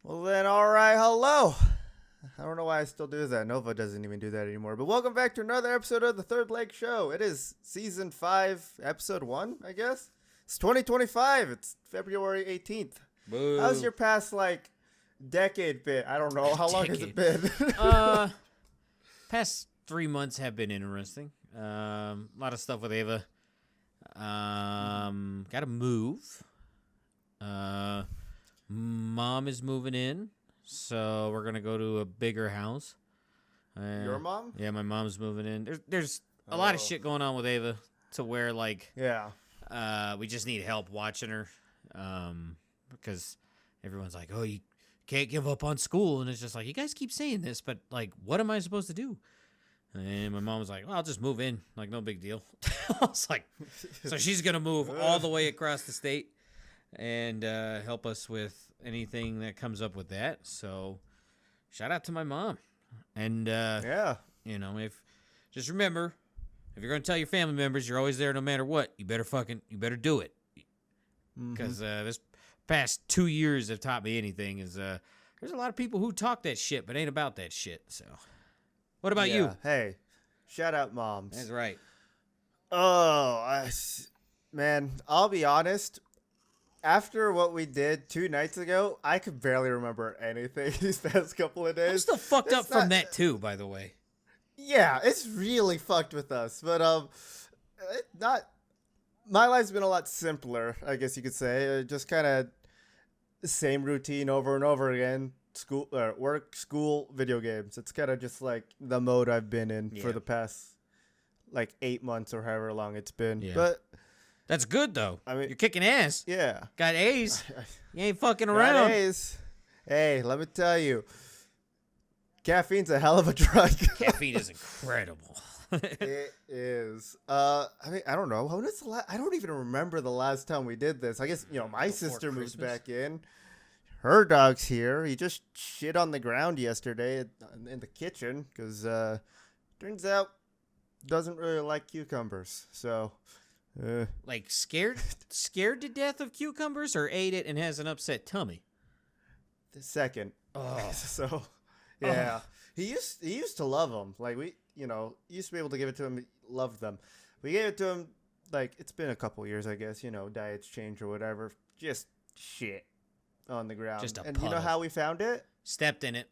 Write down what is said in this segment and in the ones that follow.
Well then, alright, hello. I don't know why I still do that. Nova doesn't even do that anymore. But welcome back to another episode of the Third Leg Show. It is Season 5, Episode 1, I guess. It's 2025. It's February 18th. Boo. How's your past, decade been? I don't know. How long has it been? Past 3 months have been interesting. A lot of stuff with Ava. Got to move. Mom is moving in, so we're gonna go to a bigger house. Your mom? Yeah, my mom's moving in. There's a lot of shit going on with Ava to where we just need help watching her, because everyone's like, oh, you can't give up on school, and it's just like, you guys keep saying this, but what am I supposed to do? And my mom was like, well, I'll just move in, no big deal. I was like, so she's gonna move all the way across the state and help us with anything that comes up with that. So shout out to my mom. And just remember, if you're going to tell your family members you're always there no matter what, you better do it. Because this past 2 years have taught me anything is there's a lot of people who talk that shit but ain't about that shit. So what about you? Hey, shout out moms. That's right. Man, I'll be honest. After what we did 2 nights ago, I could barely remember anything these past couple of days. I'm still fucked up from that too, by the way. Yeah, it's really fucked with us. But my life's been a lot simpler, I guess you could say. Just kind of the same routine over and over again. Work, school, video games. It's kind of just like the mode I've been in for the past 8 months or however long it's been. Yeah. But that's good, though. I mean, you're kicking ass. Yeah. Got A's. You ain't fucking around. Got A's. Hey, let me tell you. Caffeine's a hell of a drug. Caffeine is incredible. It is. I don't know. I don't even remember the last time we did this. I guess, my sister moves back in. Her dog's here. He just shit on the ground yesterday in the kitchen because turns out doesn't really like cucumbers. So... scared to death of cucumbers, or ate it and has an upset tummy? The second. Oh. So, yeah. Oh. He used to love them. We used to be able to give it to him. He loved them. We gave it to him, it's been a couple years, I guess. Diets change or whatever. Just shit on the ground. Just a and puddle. You know how we found it? Stepped in it.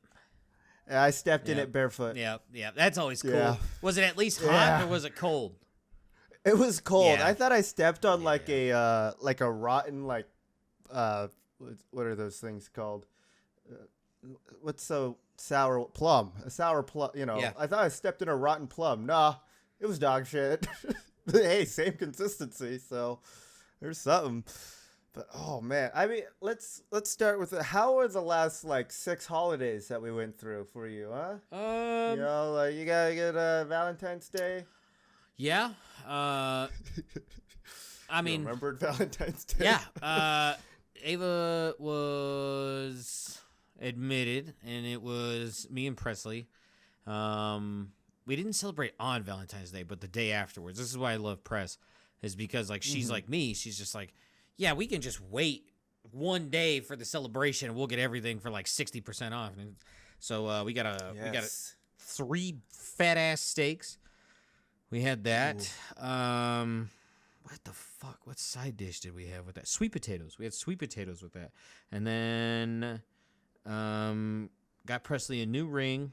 I stepped in it barefoot. Yeah. That's always cool. Yeah. Was it at least hot or was it cold? It was cold. Yeah. I thought I stepped on a rotten what are those things called? What's so sour plum? A sour plum. Yeah. I thought I stepped in a rotten plum. Nah, it was dog shit. Hey, same consistency. So there's something. But oh man, let's start with how were the last 6 holidays that we went through for you, huh? You got a good Valentine's Day. Yeah. Remembered Valentine's Day? Yeah. Ava was admitted, and it was me and Presley. We didn't celebrate on Valentine's Day, but the day afterwards. This is why I love Press, is because she's like me. She's just like, yeah, we can just wait one day for the celebration, and we'll get everything for 60% off. And so we got 3 fat ass steaks. We had that. Ooh. What the fuck? What side dish did we have with that? Sweet potatoes. We had sweet potatoes with that. And then got Presley a new ring.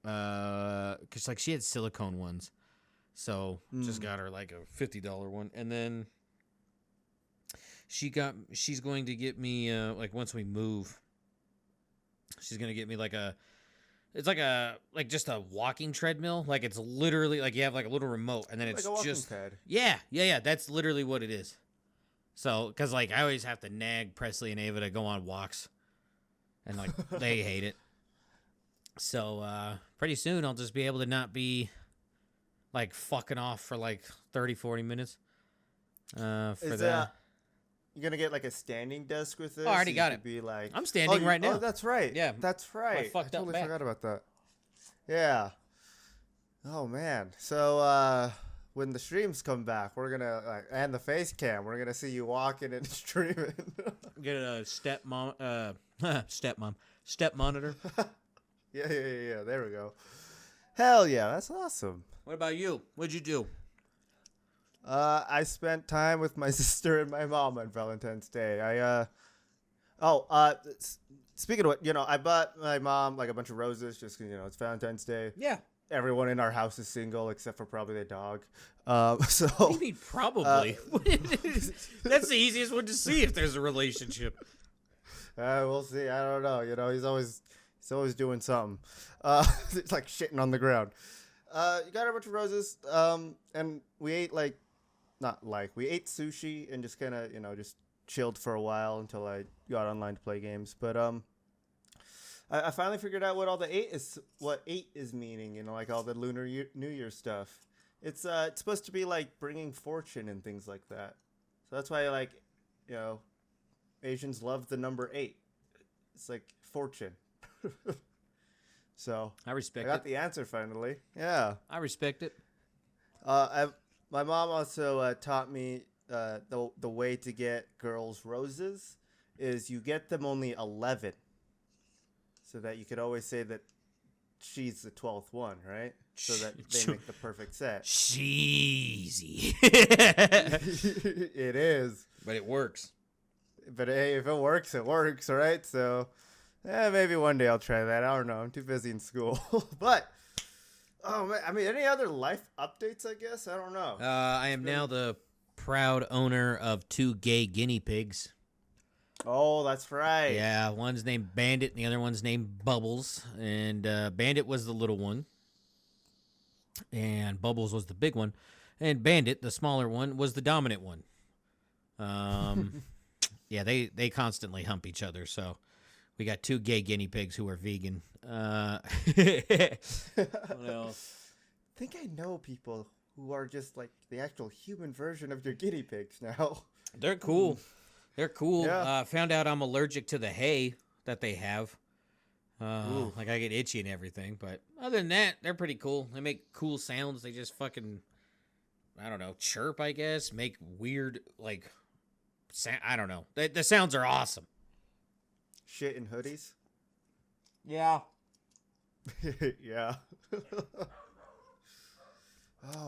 Because she had silicone ones. So just got her a $50 one. And then she's going to get me once we move, she's going to get me it's just a walking treadmill. It's literally you have a little remote, and then it's a walking just pad. Yeah. That's literally what it is. So, because I always have to nag Presley and Ava to go on walks, and they hate it. So pretty soon I'll just be able to not be fucking off for 30, 40 minutes. For that. You're going to get a standing desk with this? I already got it. I'm standing right now. Oh, that's right. Yeah. That's right. I totally forgot about that. Yeah. Oh, man. So, when the streams come back, we're going to, and the face cam, we're going to see you walking and streaming. Get a Stepmom. Step monitor. Yeah. There we go. Hell yeah, that's awesome. What about you? What'd you do? I spent time with my sister and my mom on Valentine's Day. Speaking of what, I bought my mom like a bunch of roses just 'cause, it's Valentine's Day. Yeah. Everyone in our house is single except for probably the dog. So. What do you mean probably? That's the easiest one to see if there's a relationship. We'll see. I don't know. He's always doing something. It's like shitting on the ground. You got a bunch of roses. And we ate we ate sushi and just kind of, just chilled for a while until I got online to play games. But I finally figured out what eight is meaning. Like all the Lunar New Year stuff. It's supposed to be like bringing fortune and things like that. So that's why Asians love the number 8. It's like fortune. So I respect I got the answer finally. Yeah. I respect it. My mom also taught me the way to get girls roses is you get them only 11, so that you could always say that she's the 12th one, right? So that they make the perfect set. Cheesy. It is. But it works. But hey, if it works, right? So, maybe one day I'll try that. I don't know. I'm too busy in school. But, oh man, I mean, any other life updates? I guess I don't know. I am now the proud owner of 2 gay guinea pigs. Oh, that's right. Yeah, one's named Bandit and the other one's named Bubbles. And Bandit was the little one, and Bubbles was the big one, and Bandit, the smaller one, was the dominant one. Yeah, they constantly hump each other, so we got 2 gay guinea pigs who are vegan. What else? I think I know people who are just like the actual human version of your guinea pigs now. They're cool. They're cool. Yeah. Found out I'm allergic to the hay that they have. Like I get itchy and everything, but other than that, they're pretty cool. They make cool sounds. They just fucking, I don't know, chirp, I guess. Make weird, like, I don't know. The sounds are awesome. Shit in hoodies? Yeah. Yeah.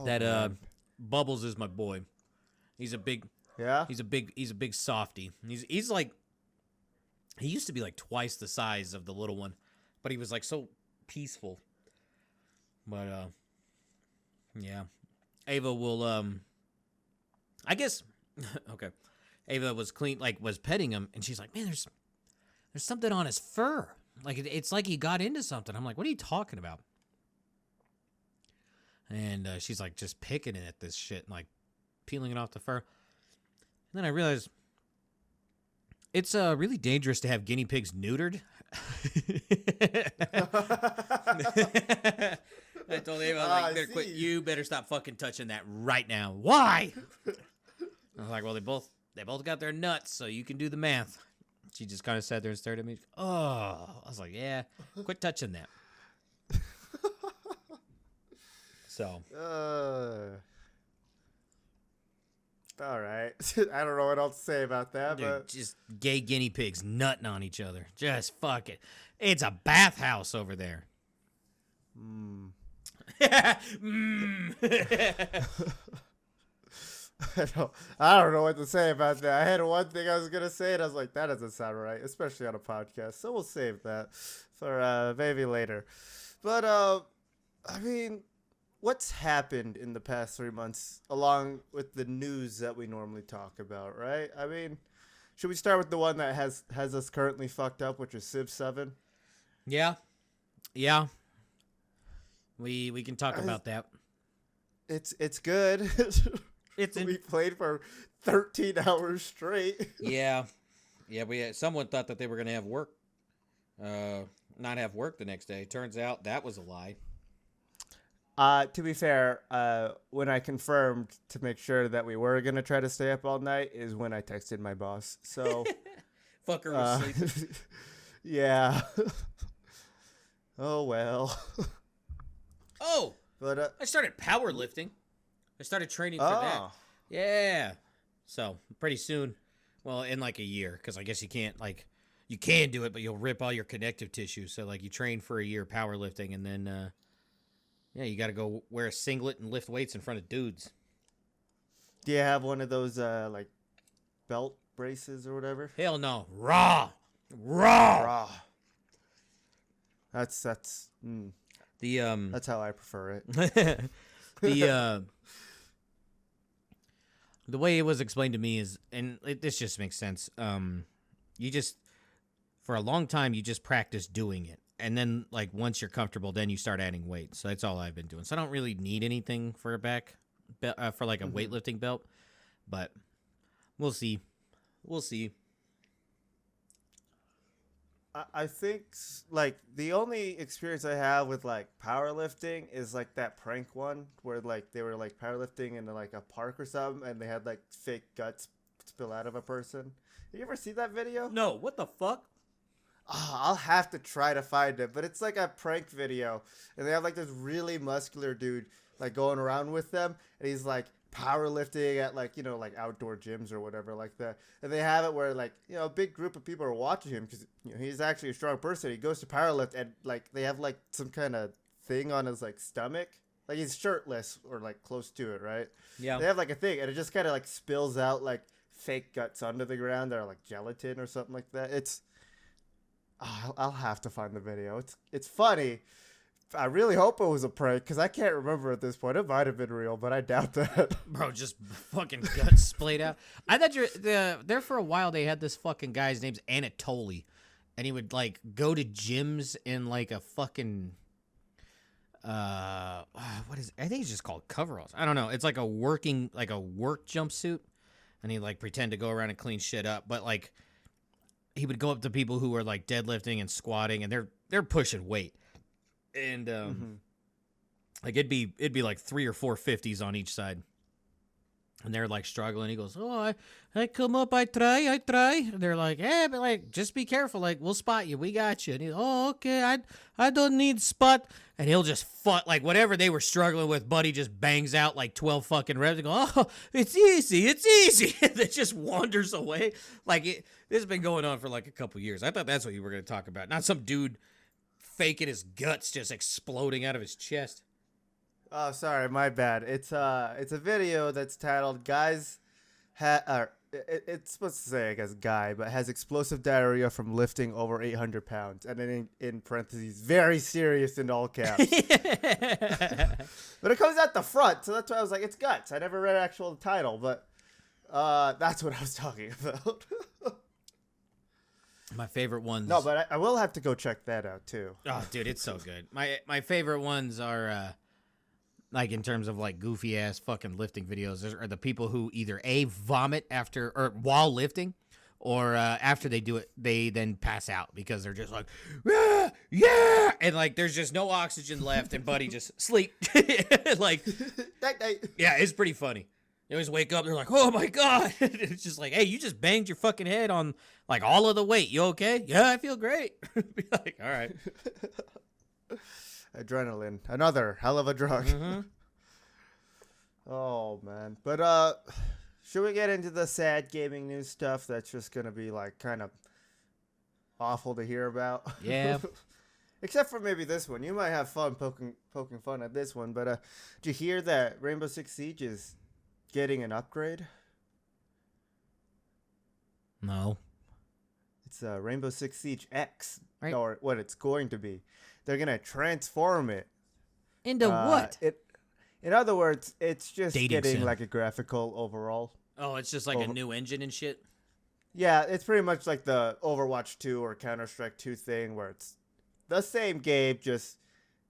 Man. Bubbles is my boy. He's a big softy. He's like, he used to be like twice the size of the little one, but he was like so peaceful. But yeah. Ava will I guess okay. Ava was was petting him, and she's like, "Man, there's something on his fur. Like it's like he got into something." I'm like, "What are you talking about?" And she's like just picking it at this shit and like peeling it off the fur. And then I realized it's really dangerous to have guinea pigs neutered. I told Ava, I was like, "Better quit. You better stop fucking touching that right now." Why? I was like, "Well, they both got their nuts, so you can do the math." She just kind of sat there and stared at me. Oh, I was like, "Yeah, quit touching that." So. All right. I don't know what else to say about that, Dude, but just gay guinea pigs nutting on each other. Just fuck it. It's a bathhouse over there. I don't know what to say about that. I had one thing I was gonna say, and I was like, that doesn't sound right, especially on a podcast. So we'll save that for maybe later. But I mean, what's happened in the past 3 months, along with the news that we normally talk about, right? I mean, should we start with the one that has us currently fucked up, which is Civ 7? Yeah. We can talk about that. It's good. We played for 13 hours straight. Yeah. Someone thought that they were gonna have work, not have work the next day. Turns out that was a lie. To be fair, when I confirmed to make sure that we were going to try to stay up all night is when I texted my boss. So, fucker was sleeping. Yeah. Oh, well. Oh, but I started powerlifting. I started training for that. Yeah. So, pretty soon, well, in like a year, because I guess you can't, like, you can do it, but you'll rip all your connective tissue. So like you train for a year powerlifting, and then yeah, you got to go wear a singlet and lift weights in front of dudes. Do you have one of those like belt braces or whatever? Hell no, raw. That's that's how I prefer it. The way it was explained to me is, and this just makes sense. You just, for a long time, you just practice doing it. And then, like, once you're comfortable, then you start adding weight. So that's all I've been doing. So I don't really need anything for a for like a weightlifting belt. But we'll see. We'll see. I think, like, the only experience I have with, like, powerlifting is, like, that prank one where, like, they were, like, powerlifting in, like, a park or something, and they had, like, fake guts spill out of a person. You ever see that video? No, what the fuck? Oh, I'll have to try to find it, but it's, like, a prank video, and they have, like, this really muscular dude, like, going around with them, and he's, like, powerlifting at, like, you know, like outdoor gyms or whatever like that, and they have it where, like, you know, a big group of people are watching him because, you know, he's actually a strong person. He goes to powerlift, and, like, they have, like, some kind of thing on his, like, stomach, like he's shirtless or, like, close to it, right? Yeah. They have, like, a thing, and it just kind of, like, spills out, like, fake guts under the ground that are, like, gelatin or something like that. It's I'll have to find the video. It's funny. I really hope it was a prank because I can't remember at this point. It might have been real, but I doubt that. Bro, just fucking guts splayed out. I thought there for a while. They had this fucking guy's name's Anatoly, and he would like go to gyms in like a fucking what is? I think it's just called coveralls. I don't know. It's like a work jumpsuit, and he like pretend to go around and clean shit up, but like he would go up to people who are like deadlifting and squatting, and they're pushing weight. And like it'd be like 3 or 4 50s on each side, and they're like struggling. He goes, "Oh, I come up, I try." And they're like, "Yeah, but like just be careful. Like we'll spot you. We got you." And he's, "Oh, okay. I don't need spot." And he'll just like whatever they were struggling with. Buddy just bangs out like 12 fucking reps. And go, "Oh, it's easy. And it just wanders away. Like this has been going on for like a couple years. I thought that's what you were gonna talk about, not some dude faking his guts just exploding out of his chest. Oh, sorry, my bad. It's a video that's titled "Guys," it's supposed to say, I guess, guy, but has explosive diarrhea from lifting over 800 pounds, and then in parentheses, very serious in all caps. But it comes out the front, so that's why I was like, it's guts. I never read the actual title, but that's what I was talking about. My favorite ones. No, but I will have to go check that out too. Oh, dude, it's so good. My favorite ones are like in terms of like goofy ass fucking lifting videos are the people who either vomit after or while lifting, or after they do it they then pass out because they're just like yeah, and like there's just no oxygen left and buddy just sleep. Like yeah, it's pretty funny. They always wake up, they're like, "Oh my god." It's just like, "Hey, you just banged your fucking head on like all of the weight. You okay?" "Yeah, I feel great." Be like, "All right." Adrenaline, another hell of a drug. Mm-hmm. Oh man. But should we get into the sad gaming news stuff that's just gonna be like kind of awful to hear about? Yeah. Except for maybe this one. You might have fun poking fun at this one, but did you hear that Rainbow Six Siege is getting an upgrade? No. It's Rainbow Six Siege X, right. Or what it's going to be. They're gonna transform it into what? In other words, it's just Dating getting sim. like a graphical overall. Oh, it's just like a new engine and shit. Yeah, it's pretty much like the Overwatch 2 or Counter-Strike 2 thing where it's the same game, just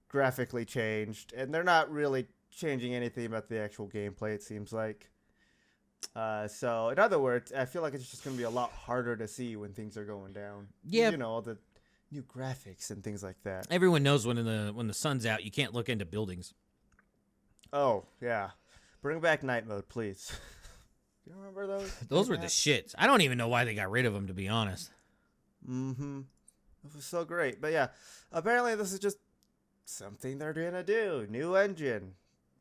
graphically changed, and they're not really changing anything about the actual gameplay, it seems like. So in other words, I feel like it's just going to be a lot harder to see when things are going down. Yeah. You know, all the new graphics and things like that. Everyone knows when the sun's out, you can't look into buildings. Oh, yeah. Bring back night mode, please. You remember those? Those were the shits. I don't even know why they got rid of them, to be honest. Mm-hmm. It was so great. But yeah, apparently this is just something they're going to do. New engine.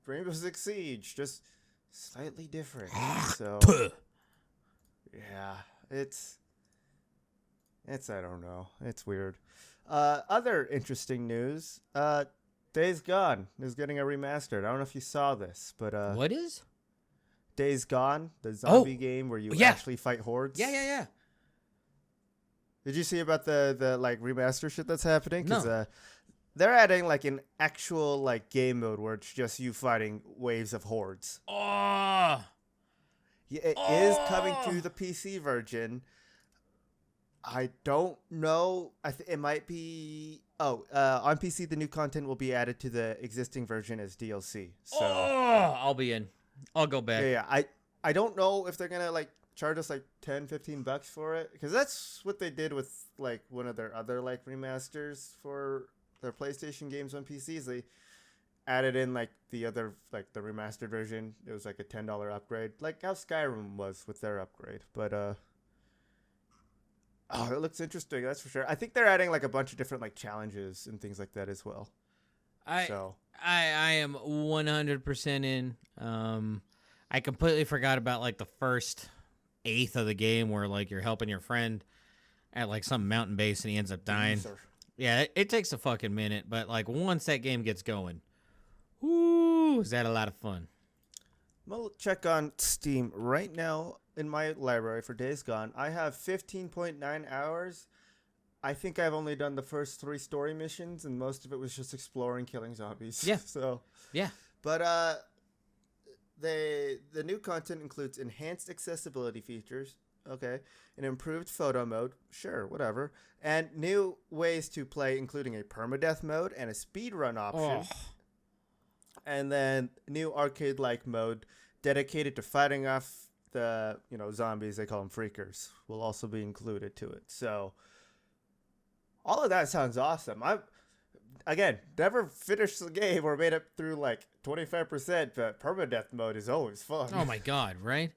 Rainbow Six Siege. Just slightly different. So, yeah, it's I don't know. It's weird. Other interesting news. Days Gone is getting a remastered. I don't know if you saw this, but What is? Days Gone, the zombie game where you actually fight hordes. Yeah. Did you see about the like remaster shit that's happening? No. They're adding like an actual like game mode where it's just you fighting waves of hordes. Oh. Yeah, it is coming to the PC version. I don't know. It might be. On PC, the new content will be added to the existing version as DLC. So I'll be in. I'll go back. yeah. I don't know if they're gonna like charge us like $10-15 for it, because that's what they did with like one of their other like remasters for their PlayStation games on PCs. They added in like the other like the remastered version. It was like a $10 upgrade, like how Skyrim was with their upgrade. But oh, it looks interesting. That's for sure. I think they're adding like a bunch of different like challenges and things like that as well. I am 100% in. I completely forgot about like the first eighth of the game where like you're helping your friend at like some mountain base and he ends up dying. Yeah, it takes a fucking minute, but like once that game gets going, whoo, is that a lot of fun? I'm gonna check on Steam right now in my library for Days Gone. I have 15.9 hours. I think I've only done the first 3 story missions, and most of it was just exploring, killing zombies. Yeah. So yeah. But the new content includes enhanced accessibility features, okay, an improved photo mode, sure, whatever, and new ways to play, including a permadeath mode and a speedrun option. Oh. And then new arcade-like mode dedicated to fighting off the, zombies, they call them freakers, will also be included to it. So all of that sounds awesome. I've, again, never finished the game or made it through like 25%, but permadeath mode is always fun. Oh my god, right?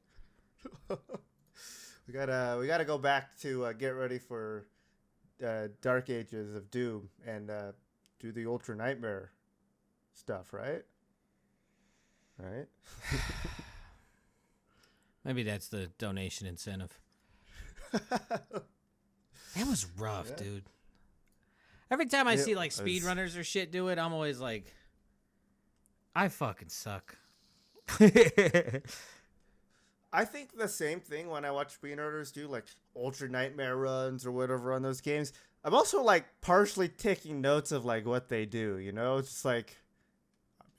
we gotta go back to get ready for Dark Ages of Doom and do the Ultra Nightmare stuff, right? Right? Maybe that's the donation incentive. That was rough, dude. Every time I see like speedrunners or shit do it, I'm always like, I fucking suck. I think the same thing when I watch speedrunners do like Ultra Nightmare runs or whatever on those games. I'm also like partially taking notes of like what they do, It's just like,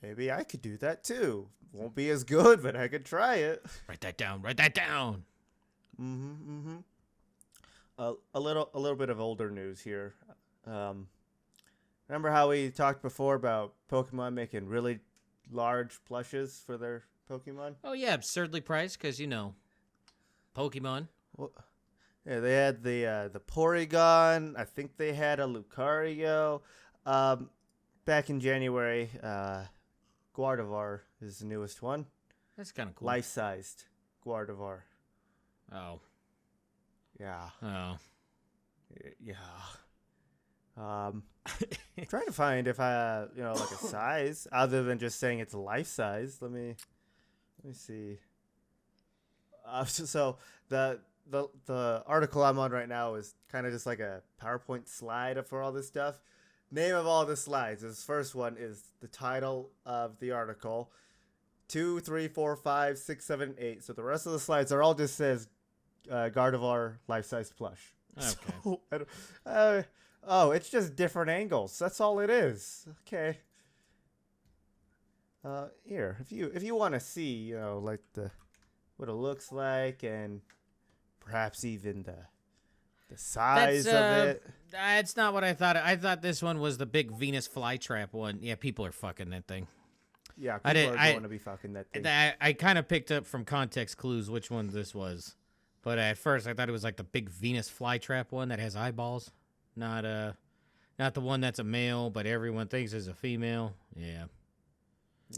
maybe I could do that too. Won't be as good, but I could try it. Write that down. Write that down. A little bit of older news here. Remember how we talked before about Pokemon making really large plushes for their Pokemon? Oh yeah, absurdly priced because Pokemon. Well, yeah, they had the Porygon. I think they had a Lucario. Back in January, Gardevoir is the newest one. That's kind of cool. Life-sized Gardevoir. Oh. Yeah. Oh. Yeah. Trying to find if I, like a size other than just saying it's life size. Let me see. So the article I'm on right now is kind of just like a PowerPoint slide for all this stuff. Name of all the slides. This first one is the title of the article. 2, 3, 4, 5, 6, 7, 8. So the rest of the slides are all just says Gardevoir life-size plush. Okay. So, it's just different angles. That's all it is. Okay. Here, if you want to see, like what it looks like and perhaps even the size of it. That's not what I thought. I thought this one was the big Venus flytrap one. Yeah, people are fucking that thing. Yeah, people are going to be fucking that thing. I kind of picked up from context clues which one this was. But at first, I thought it was like the big Venus flytrap one that has eyeballs. Not the one that's a male, but everyone thinks is a female. Yeah.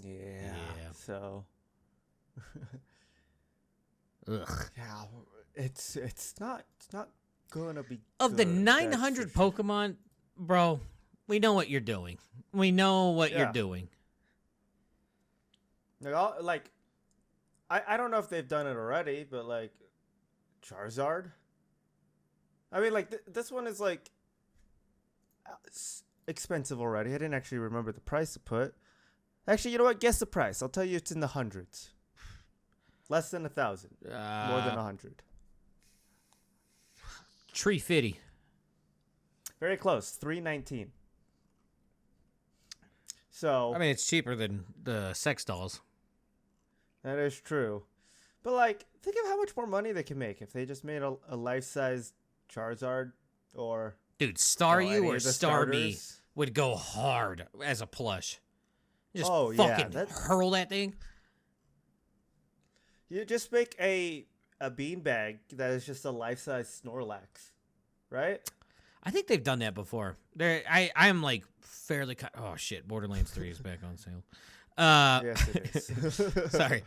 Yeah. So. Ugh. Yeah, it's not gonna be of good, the 900 Pokemon, bro. We know what you're doing. We know what you're doing. Like, I don't know if they've done it already, but like Charizard. I mean, like this one is like expensive already. I didn't actually remember the price to put. Actually, you know what? Guess the price. I'll tell you, it's in the hundreds. Less than 1,000. More than 100. $350. Very close. $319. So I mean, it's cheaper than the sex dolls. that is true. But like, think of how much more money they can make if they just made a life-size Charizard or Dude, Staryu or any of the Starmie starters. would go hard as a plush. Just Oh, yeah, fucking hurl that thing. You just make a beanbag that is just a life-size Snorlax, right? I think they've done that before. I'm like fairly. Oh shit! Borderlands 3 is back on sale. Yes, it is. Sorry.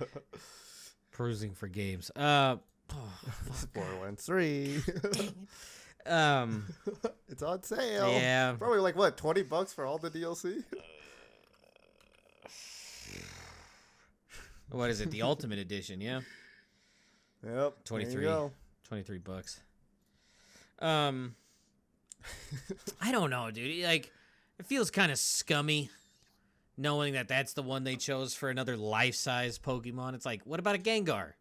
Perusing for games. Borderlands 3. It's on sale. Yeah. Probably like what, $20 for all the DLC? What is it? The Ultimate Edition, yeah. Yep. 23. $23. I don't know, dude. Like, it feels kind of scummy knowing that that's the one they chose for another life-size Pokemon. It's like, what about a Gengar?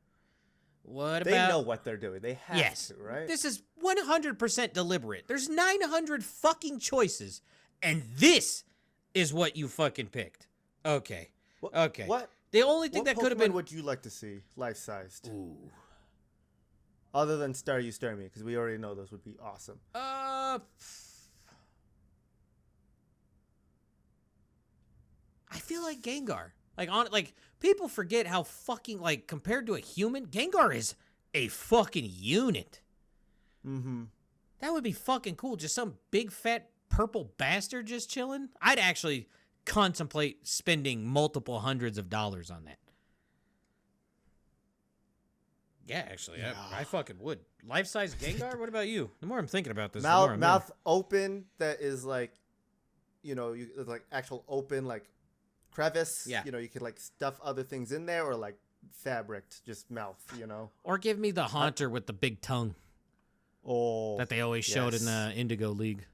What They about... know what they're doing. They have to, right? This is 100% deliberate. There's 900 fucking choices, and this is what you fucking picked. Okay. Okay. What? The only thing What that could have Pokemon been... would you like to see life-sized? Ooh. Other than Staryu, Starmie, because we already know those would be awesome. I feel like Gengar. Like people forget how fucking, like, compared to a human, Gengar is a fucking unit. Mm-hmm. That would be fucking cool. Just some big fat purple bastard just chilling. I'd actually contemplate spending multiple hundreds of dollars on that. Yeah, actually, I fucking would. Life-size Gengar? What about you? The more I'm thinking about this, the more I'm Mouth open that is like, like actual open, like crevice. Yeah. You could like stuff other things in there, or like fabric, just mouth. Or give me the Haunter with the big tongue Oh, that they always showed in yes. the Indigo League.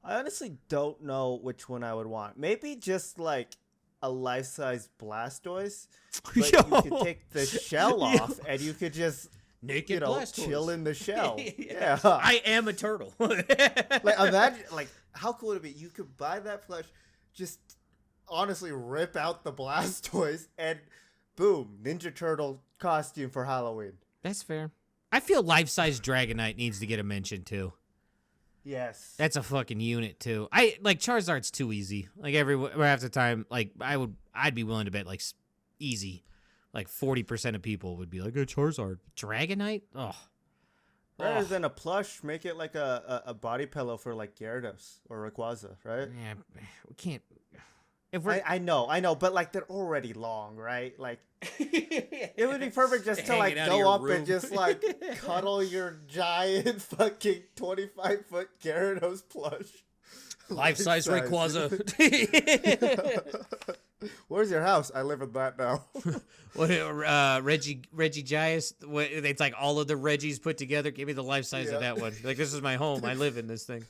I honestly don't know which one I would want. Maybe just like a life-size Blastoise, but you could take the shell off and you could just Naked Blastoise. chill in the shell. Yeah. I am a turtle. Like, imagine, like, how cool would it be? You could buy that plush, just honestly rip out the Blastoise, and boom, Ninja Turtle costume for Halloween. That's fair. I feel life-size Dragonite needs to get a mention too. Yes. That's a fucking unit too. I like Charizard's too easy. Like half the time, like I'd be willing to bet like easy, like 40% of people would be like a Charizard. Dragonite, Rather than a plush, make it like a body pillow for like Gyarados or Rayquaza, right? Yeah, we can't. If we're I know, but like they're already long, right? Like it would be perfect just to like Hanging out of go your up room. and just like cuddle your giant fucking 25-foot Gyarados plush. life-size Rayquaza. Where's your house? I live in that now. What Reggie Gias? It's like all of the Reggies put together. Give me the life size of that one. Like, this is my home. I live in this thing.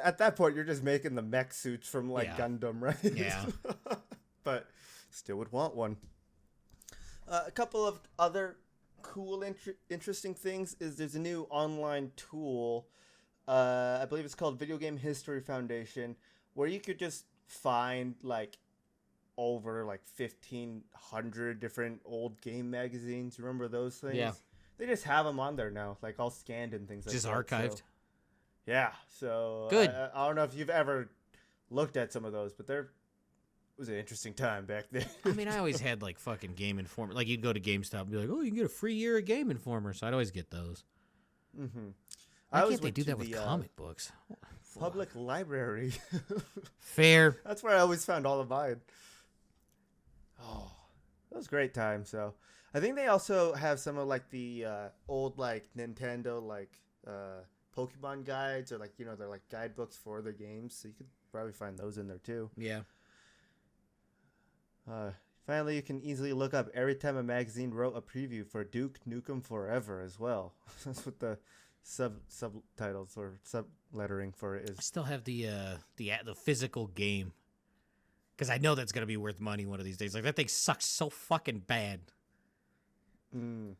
At that point, you're just making the mech suits from like Gundam, right? Yeah. But still would want one. A couple of other cool, interesting things is there's a new online tool. I believe it's called Video Game History Foundation, where you could just find like over like 1,500 different old game magazines. Remember those things? Yeah. They just have them on there now, like all scanned and things like Just that. archived. So, yeah. So Good. I don't know if you've ever looked at some of those, but it was an interesting time back then. I mean, I always had like fucking Game Informer. Like, you'd go to GameStop and be like, oh, you can get a free year of Game Informer. So I'd always get those. Mm-hmm. Why can't they do that with comic books? Public library. Fair. That's where I always found all of mine. Oh, that was a great time. So I think they also have some of like the old like Nintendo like Pokemon guides, or like they're like guidebooks for the games. So you could probably find those in there too. Yeah. Finally, you can easily look up every time a magazine wrote a preview for Duke Nukem Forever as well. That's what the subtitles or sub lettering for it I is. still have the physical game because I know that's gonna be worth money one of these days. Like that thing sucks so fucking bad. Mm.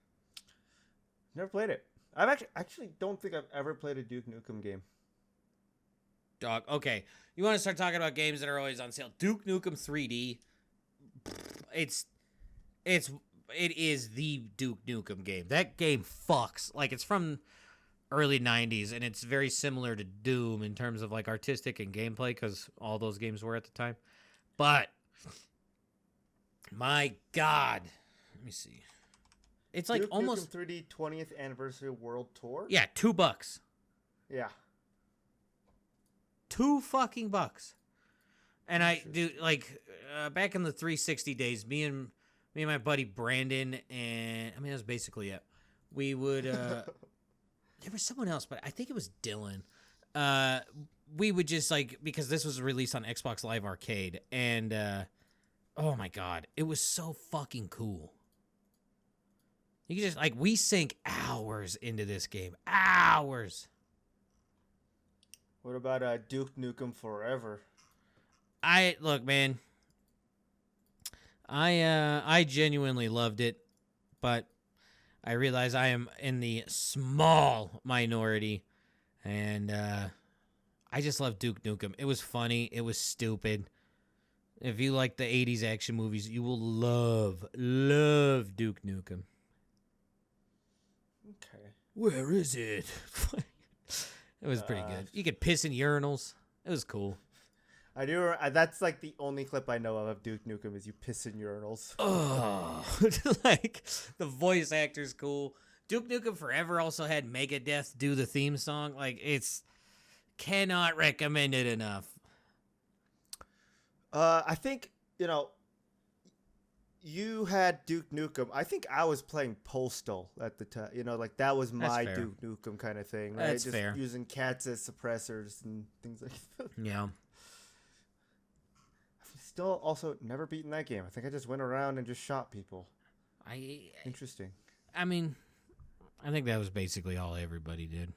Never played it. I've actually don't think I've ever played a Duke Nukem game. Dog. Okay, you want to start talking about games that are always on sale? Duke Nukem 3D. It is the Duke Nukem game. That game fucks. Like it's from early 90s and it's very similar to Doom in terms of like artistic and gameplay because all those games were at the time. But my God, let me see. It's like Duke almost Nukem 3D 20th Anniversary World Tour? yeah, $2. Yeah. $2 And I do like back in the 360 days, me and my buddy Brandon and I mean that was basically it. We would there was someone else, but I think it was Dylan. We would just like because this was released on Xbox Live Arcade and oh my God, it was so fucking cool. You can just like we sink hours into this game. Hours. What about Duke Nukem Forever? Look, man. I genuinely loved it, but I realize I am in the small minority, and I just love Duke Nukem. It was funny. It was stupid. If you like the 80s action movies, you will love Duke Nukem. Okay. Where is it? It was pretty good. You could piss in urinals. It was cool. I do. That's like the only clip I know of Duke Nukem is you piss in urinals. Oh, like the voice actor's cool. Duke Nukem Forever also had Megadeth do the theme song. Like it's cannot recommend it enough. I think you had Duke Nukem. I think I was playing Postal at the time. Like that was my Duke Nukem kind of thing. Right? That's just fair. Using cats as suppressors and things like that. Yeah. I've still also never beaten that game. I think I just went around and just shot people. Interesting. Interesting. I mean, I think that was basically all everybody did.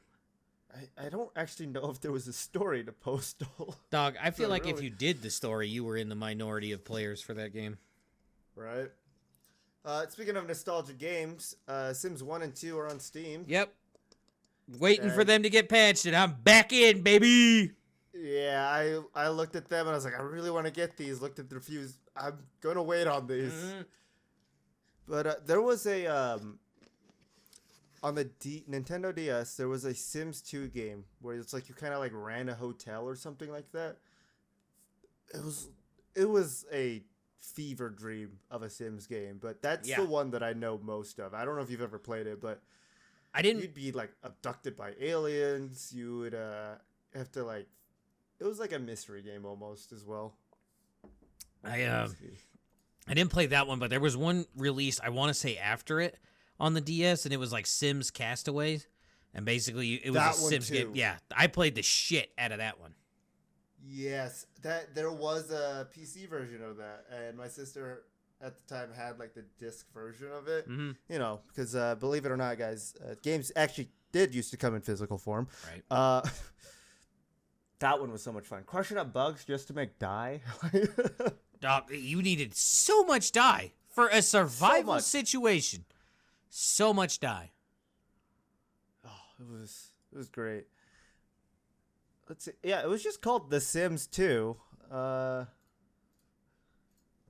I don't actually know if there was a story to Postal. Dog, I feel like really. if you did the story, you were in the minority of players for that game. Right. Speaking of nostalgia games, Sims 1 and 2 are on Steam. Yep. Waiting for them to get patched, and I'm back in, baby. Yeah, I looked at them and I was like, I really want to get these. Looked at the reviews. I'm gonna wait on these. Mm-hmm. But there was a on the Nintendo DS, there was a Sims 2 game where it's like you kind of like ran a hotel or something like that. It was a fever dream of a Sims game, but that's the one that I know most of. I don't know if you've ever played it, but you'd be like abducted by aliens. You would have to like, it was like a mystery game almost as well. I didn't play that one, but there was one released, I want to say after it on the DS, and it was like Sims Castaways, and basically it was that a Sims game. Yeah, I played the shit out of that one. Yes, there was a PC version of that, and my sister at the time had like the disc version of it. Mm-hmm. Because believe it or not, guys, games actually did used to come in physical form. Right. That one was so much fun. Crushing up bugs just to make dye. Dog, you needed so much dye for a survival situation. So much dye. Oh, it was great. Let's see. Yeah, it was just called The Sims 2. Let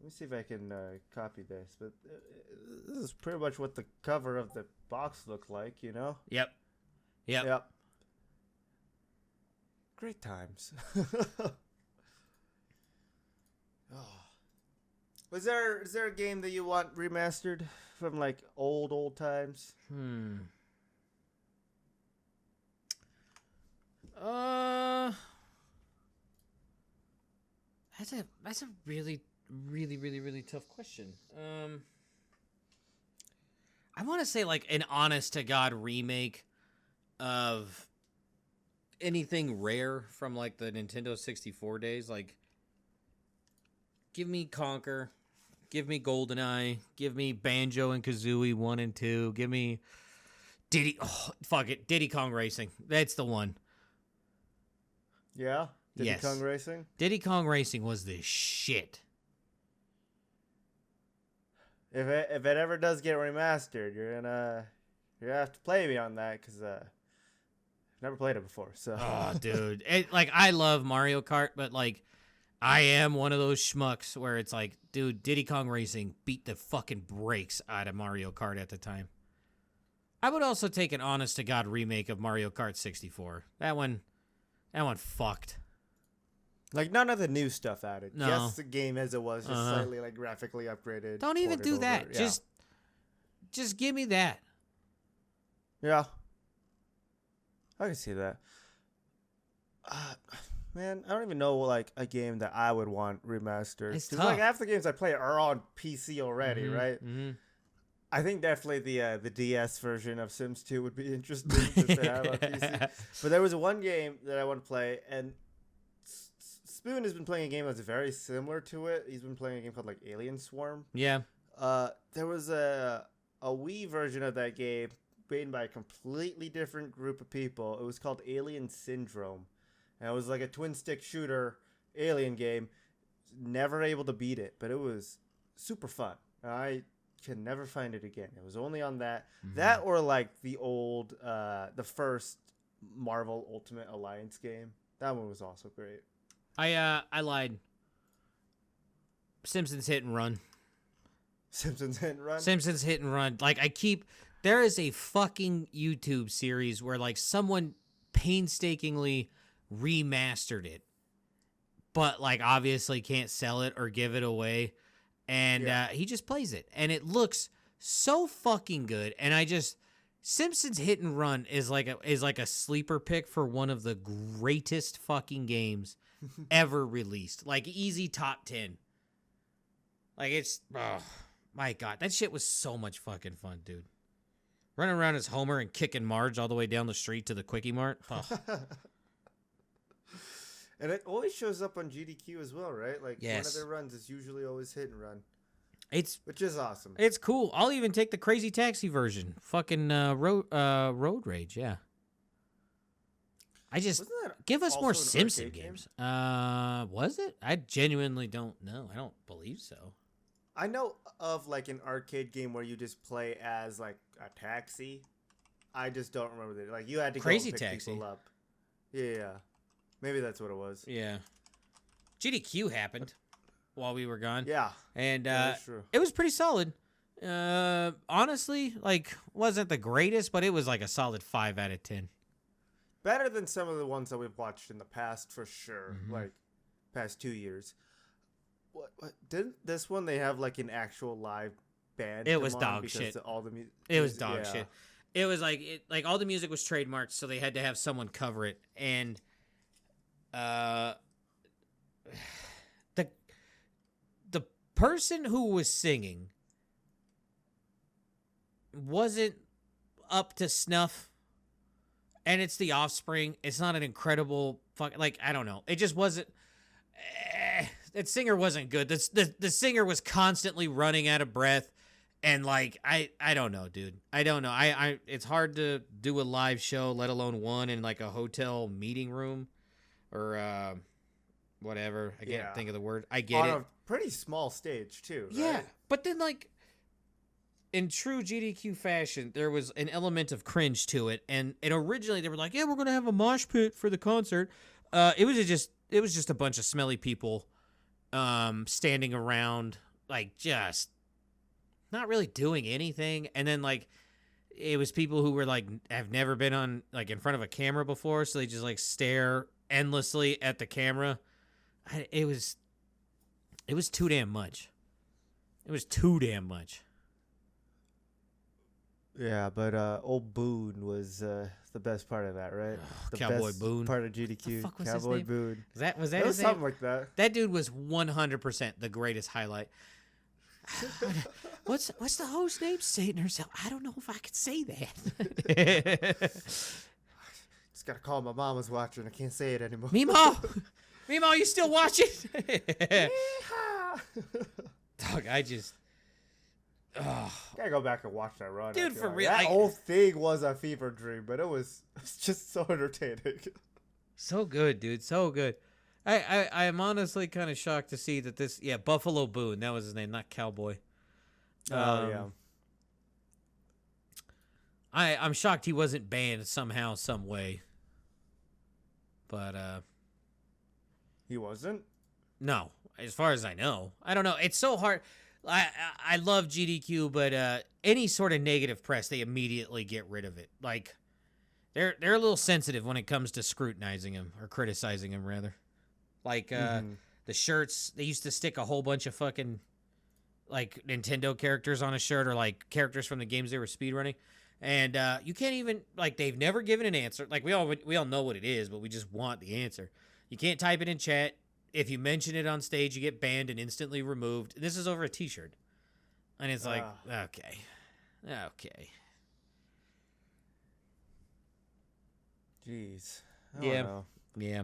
me see if I can copy this. But this is pretty much what the cover of the box looked like, Yep. Great times. Is there a game that you want remastered from like old times? That's a really, really, really, really tough question. I want to say like an honest to God remake of anything rare from like the Nintendo 64 days. Like, give me Conker, give me GoldenEye, give me Banjo and Kazooie 1 and 2, give me Diddy Kong Racing. That's the one. Yeah? Diddy Yes. Kong Racing? Diddy Kong Racing was the shit. If it ever does get remastered, you're gonna have to play me on that because I've never played it before. So Oh, dude. I love Mario Kart, but like I am one of those schmucks where it's like, dude, Diddy Kong Racing beat the fucking brakes out of Mario Kart at the time. I would also take an honest to God remake of Mario Kart 64. That one fucked. like none of the new stuff added. No. Just the game as it was, just slightly like graphically upgraded. Don't even do ported that. over. Yeah. Just give me that. Yeah. I can see that. Man, I don't even know like a game that I would want remastered. It's 'Cause, tough. like half the games I play are on PC already, Mhm, right? mhm. I think definitely the DS version of Sims 2 would be interesting just to have on PC. But there was one game that I want to play, and Spoon has been playing a game that's very similar to it. He's been playing a game called like Alien Swarm. Yeah. There was a Wii version of that game made by a completely different group of people. It was called Alien Syndrome, and it was like a twin stick shooter alien game. Never able to beat it, but it was super fun. I can never find it again. It was only on that. That or like the old, the first Marvel Ultimate Alliance game. That one was also great. I lied. Simpsons Hit and Run. Simpsons Hit and Run. Simpsons Hit and Run. Like there is a fucking YouTube series where like someone painstakingly remastered it, but like obviously can't sell it or give it away, and he just plays it, and it looks so fucking good. And Simpsons Hit and Run is like a sleeper pick for one of the greatest fucking games ever released. Like easy top 10. Like it's my God, that shit was so much fucking fun, dude. Running around as Homer and kicking Marge all the way down the street to the Quickie Mart. Oh. And it always shows up on GDQ as well, right? Like one Yes. of their runs is usually always Hit and Run, It's which is awesome. it's cool. I'll even take the Crazy Taxi version. Fucking Road Rage, yeah. Wasn't that Give us also more an Simpson arcade game? games. Was it? I genuinely don't know. I don't believe so. I know of like an arcade game where you just play as like a taxi. I just don't remember that. Like you had to Crazy go and pick Taxi. people up. Yeah, maybe that's what it was. Yeah. GDQ happened while we were gone. Yeah, And that's true. it was pretty solid. Honestly, like wasn't the greatest, but it was like a solid 5 out of 10. Better than some of the ones that we've watched in the past for sure. Mhm. Like past 2 years. What didn't this one they have like an actual live band? It come was on dog because shit. All the It was dog shit. It was like all the music was trademarked, so they had to have someone cover it. And the person who was singing wasn't up to snuff. And it's The Offspring. It's not an incredible like I don't know. It just wasn't. That singer wasn't good. The singer was constantly running out of breath, and like I don't know, dude. I don't know. I it's hard to do a live show, let alone one in like a hotel meeting room, or whatever. I can't think of the word. I get on it. a pretty small stage too. Right? Yeah, but then like in true GDQ fashion, there was an element of cringe to it, and originally they were like, "Yeah, we're gonna have a mosh pit for the concert." It was just a bunch of smelly people, standing around, like just not really doing anything, and then like it was people who were like have never been on like in front of a camera before, so they just like stare endlessly at the camera. It was too damn much. It was too damn much. Yeah, but old Boone was the best part of that, right? The Cowboy best Boone. Part of GDQ. fuck was his Cowboy name? Boone. Was that It was his name? something like that. That dude was 100% the greatest highlight. What's the host name? Saying herself. I don't know if I could say that. Just gotta call my mom was watching. I can't say it anymore. Meemaw, Meemaw, you still watching? Yeehaw! Dog, Gotta go back and watch that run, Dude, for like. real, That whole thing was a fever dream, but it was just so entertaining. So good, dude. So good. I am honestly kind of shocked to see that this. Yeah, Buffalo Boone. That was his name, not Cowboy. Yeah. I'm shocked he wasn't banned somehow, some way. But He wasn't? no, as far as I know, I don't know. It's so hard. I love GDQ, but any sort of negative press, they immediately get rid of it. Like they're a little sensitive when it comes to scrutinizing him or criticizing him, rather. Like the shirts, they used to stick a whole bunch of fucking like Nintendo characters on a shirt or like characters from the games they were speedrunning. And you can't even like they've never given an answer. Like we all know what it is, but we just want the answer. You can't type it in chat. If you mention it on stage, you get banned and instantly removed. This is over a T-shirt, and it's like okay. Jeez. I Yeah. don't know. Yeah.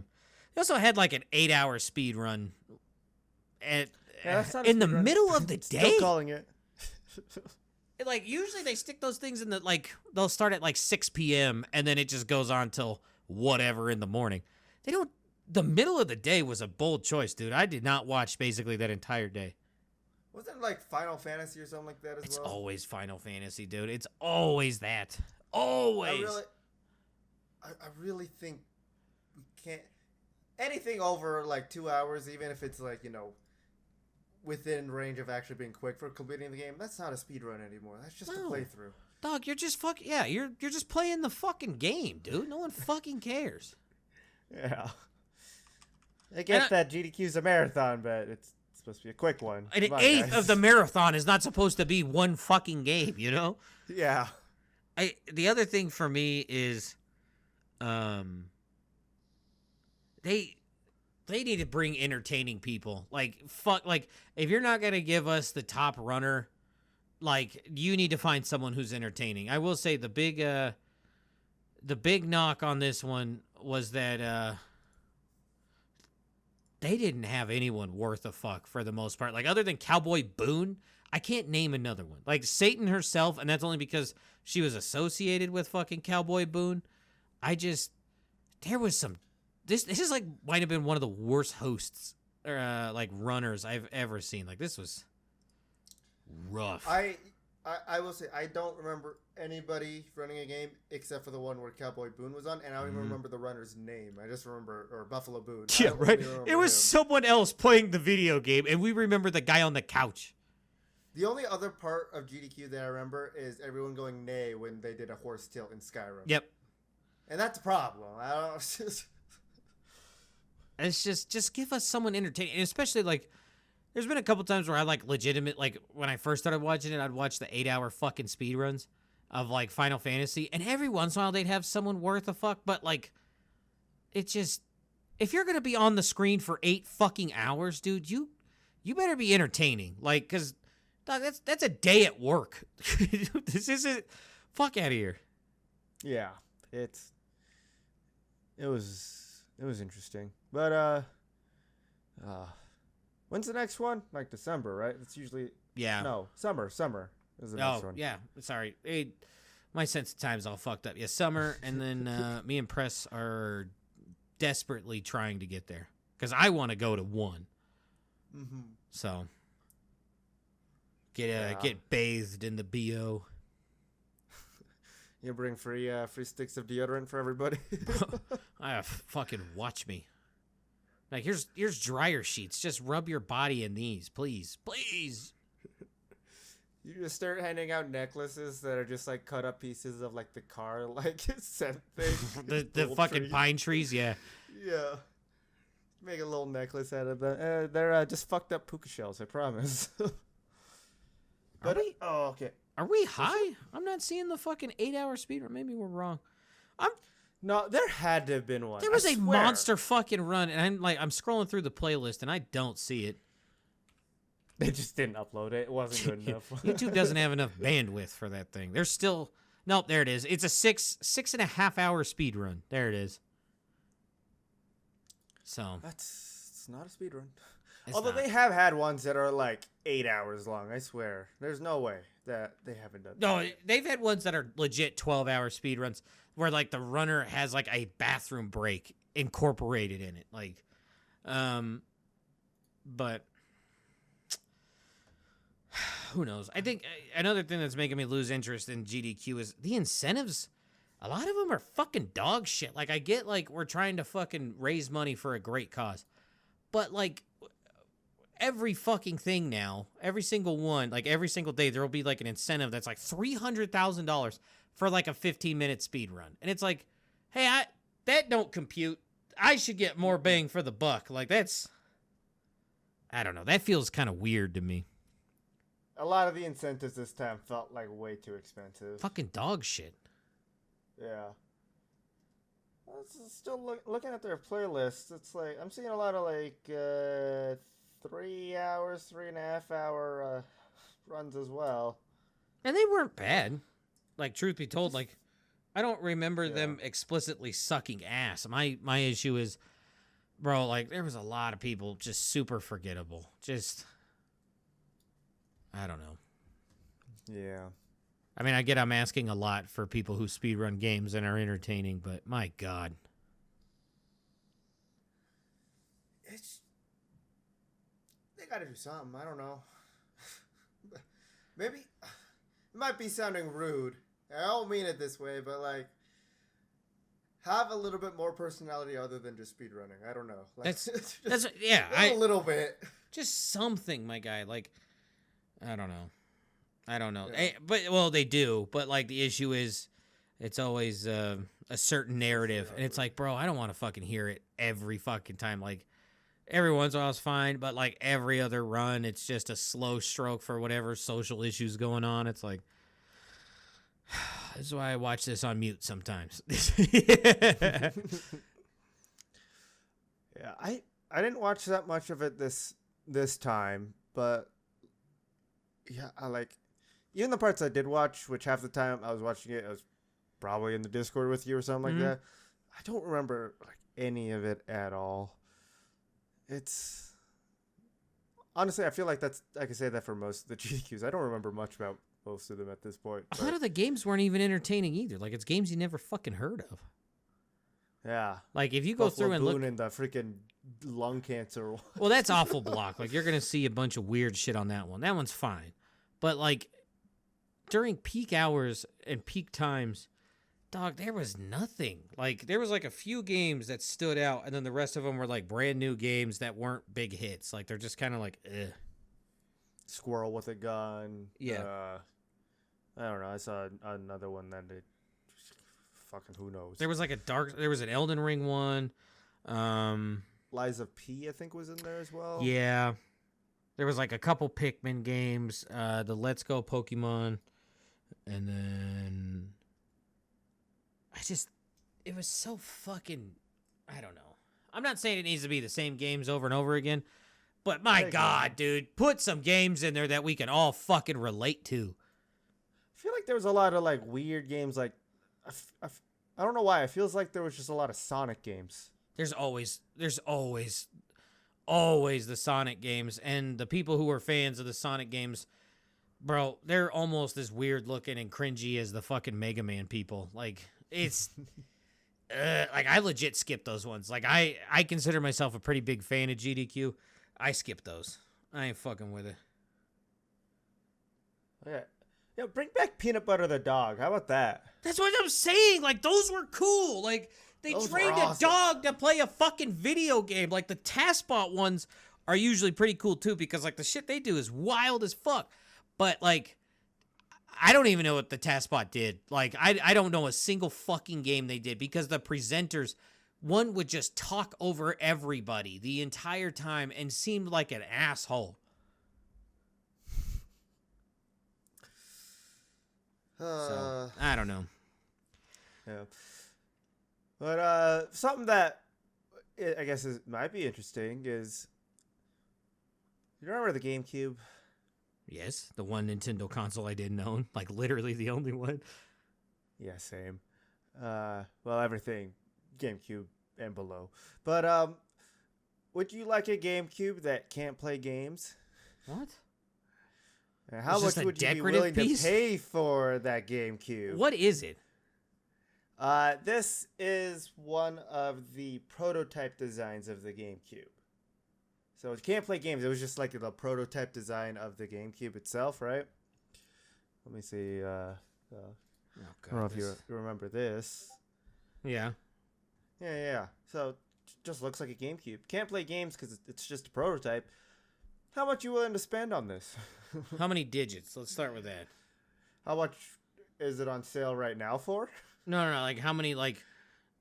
They also had like an 8-hour speed run at that's not a in the speedrun. middle of the day. Still calling it. Like usually they stick those things in the like they'll start at like 6 p.m. and then it just goes on till whatever in the morning. They don't. The middle of the day was a bold choice, dude. I did not watch basically that entire day. Wasn't it like Final Fantasy or something like that as It's well? always Final Fantasy, dude. It's always that. Always. I really think we can't anything over like 2 hours, even if it's like, within range of actually being quick for completing the game. That's not a speed run anymore. That's just a playthrough. Dog, you're just you're just playing the fucking game, dude. No one fucking cares. Yeah. I get that GDQ's a marathon, but it's supposed to be a quick one. An eighth of the marathon is not supposed to be one fucking game, you know? Yeah. The other thing for me is they need to bring entertaining people. Like if you're not going to give us the top runner, like you need to find someone who's entertaining. I will say the big knock on this one was that they didn't have anyone worth a fuck for the most part. Like other than Cowboy Boone, I can't name another one. Like Satan herself, and that's only because she was associated with fucking Cowboy Boone. There was some. This is like might have been one of the worst hosts or like runners I've ever seen. Like this was rough. I will say I don't remember anybody running a game except for the one where Cowboy Boone was on, and I don't even remember the runner's name. I just remember or Buffalo Boone. Yeah, right. It was someone else playing the video game, and we remember the guy on the couch. The only other part of GDQ that I remember is everyone going nay when they did a horse tilt in Skyrim. Yep. And that's a problem. I don't. It's just give us someone entertaining, and especially like. There's been a couple times where I like legitimate, like when I first started watching it, I'd watch the 8-hour fucking speed runs of like Final Fantasy, and every once in a while they'd have someone worth a fuck, but like, it just, if you're gonna be on the screen for 8 fucking hours, dude, you better be entertaining, like, cause, dog, that's a day at work. This isn't, fuck out of here. Yeah, it was interesting, but when's the next one? Like December, right? It's usually summer is the next one. Yeah. Sorry, my sense of time's all fucked up. Yeah, summer, and then me and Press are desperately trying to get there because I want to go to one. Mm-hmm. So get bathed in the BO. You bring free sticks of deodorant for everybody. Fucking watch me. Like, here's dryer sheets. Just rub your body in these, please. Please. You just start handing out necklaces that are just, like, cut up pieces of, like, the car, like, scent thing. the fucking pine trees, yeah. Yeah. Make a little necklace out of them. They're just fucked up puka shells, I promise. But, okay. Are we high? I'm not seeing the fucking 8-hour speed run. Maybe we're wrong. No, there had to have been one. There was a monster fucking run, and I'm scrolling through the playlist, and I don't see it. They just didn't upload it. It wasn't good enough. YouTube doesn't have enough bandwidth for that thing. There's still... Nope, there it is. It's a 6.5 hour speed run. There it is. So... It's not a speed run. It's Although not. they have had ones that are like 8 hours long. I swear, there's no way that they haven't done. No, they've had ones that are legit 12-hour speed runs where like the runner has like a bathroom break incorporated in it. Like, but who knows? I think another thing that's making me lose interest in GDQ is the incentives. A lot of them are fucking dog shit. Like, I get like we're trying to fucking raise money for a great cause, but like every fucking thing now, every single one, like every single day, there will be like an incentive that's like $300,000 for like a 15-minute speed run, and it's like, hey, that don't compute. I should get more bang for the buck. Like that's, I don't know. That feels kind of weird to me. A lot of the incentives this time felt like way too expensive. Fucking dog shit. Yeah. Still looking at their playlists. It's like I'm seeing a lot of like 3 hours, 3.5 hour runs as well. And they weren't bad. Like, truth be told, like I don't remember them explicitly sucking ass. My issue is, bro, like there was a lot of people just super forgettable. Just, I don't know. Yeah. I mean, I get I'm asking a lot for people who speedrun games and are entertaining, but my God. They gotta do something. I don't know. Maybe it might be sounding rude. I don't mean it this way, but like have a little bit more personality other than just speedrunning. I don't know. Like, that's yeah. A little bit. Just something, my guy. Like, I don't know. Yeah. But well, they do. But like the issue is, it's always a certain narrative, and it's like, bro, I don't want to fucking hear it every fucking time. Like every once in a while it's fine, but like every other run, it's just a slow stroke for whatever social issues going on. It's like, this is why I watch this on mute sometimes. Yeah, I didn't watch that much of it this time, but yeah, I like even the parts I did watch, which half the time I was watching it, I was probably in the Discord with you or something like that. I don't remember like any of it at all. It's honestly, I feel like I can say that for most of the GQs. I don't remember much about most of them at this point. A lot of the games weren't even entertaining either. Like it's games you never fucking heard of. Yeah. Like if you go through and look, and the freaking lung cancer. well, that's awful block. Like you're gonna see a bunch of weird shit on that one. That one's fine, but like during peak hours and peak times, dog, there was nothing. Like there was like a few games that stood out, and then the rest of them were like brand new games that weren't big hits. Like they're just kind of like, eh. Squirrel with a gun. Yeah. I don't know. I saw another one that it fucking who knows. There was like there was an Elden Ring one. Lies of P, I think, was in there as well. Yeah. There was like a couple Pikmin games, the Let's Go Pokemon, and then it was so fucking, I don't know. I'm not saying it needs to be the same games over and over again, but my God, dude, put some games in there that we can all fucking relate to. I feel like there was a lot of like weird games. Like, I don't know why. It feels like there was just a lot of Sonic games. There's always the Sonic games, and the people who are fans of the Sonic games, bro, they're almost as weird looking and cringy as the fucking Mega Man people. Like it's, like I legit skip those ones. Like I consider myself a pretty big fan of GDQ. I skip those. I ain't fucking with it. Yeah. Yeah, bring back Peanut Butter the dog. How about that? That's what I'm saying. Like, those were cool. Like, they trained a dog to play a fucking video game. Like, the TaskBot ones are usually pretty cool, too, because, like, the shit they do is wild as fuck. But, like, I don't even know what the TaskBot did. Like, I don't know a single fucking game they did because the presenters, one would just talk over everybody the entire time and seemed like an asshole. So, I don't know. Yeah. But something that I guess might be interesting is, you remember the GameCube? Yes, the one Nintendo console I didn't own. Like, literally the only one. Yeah, same. Well, everything GameCube and below. But Would you like a GameCube that can't play games? What? And how It's much just a would you be decorative willing piece? to pay for that GameCube? What is it? This is one of the prototype designs of the GameCube. So it can't play games. It was just like the prototype design of the GameCube itself, right? Let me see. I don't know if you remember this. Yeah. Yeah. So it just looks like a GameCube. Can't play games because it's just a prototype. How much you willing to spend on this? How many digits? Let's start with that. How much is it on sale right now for? No. Like how many? Like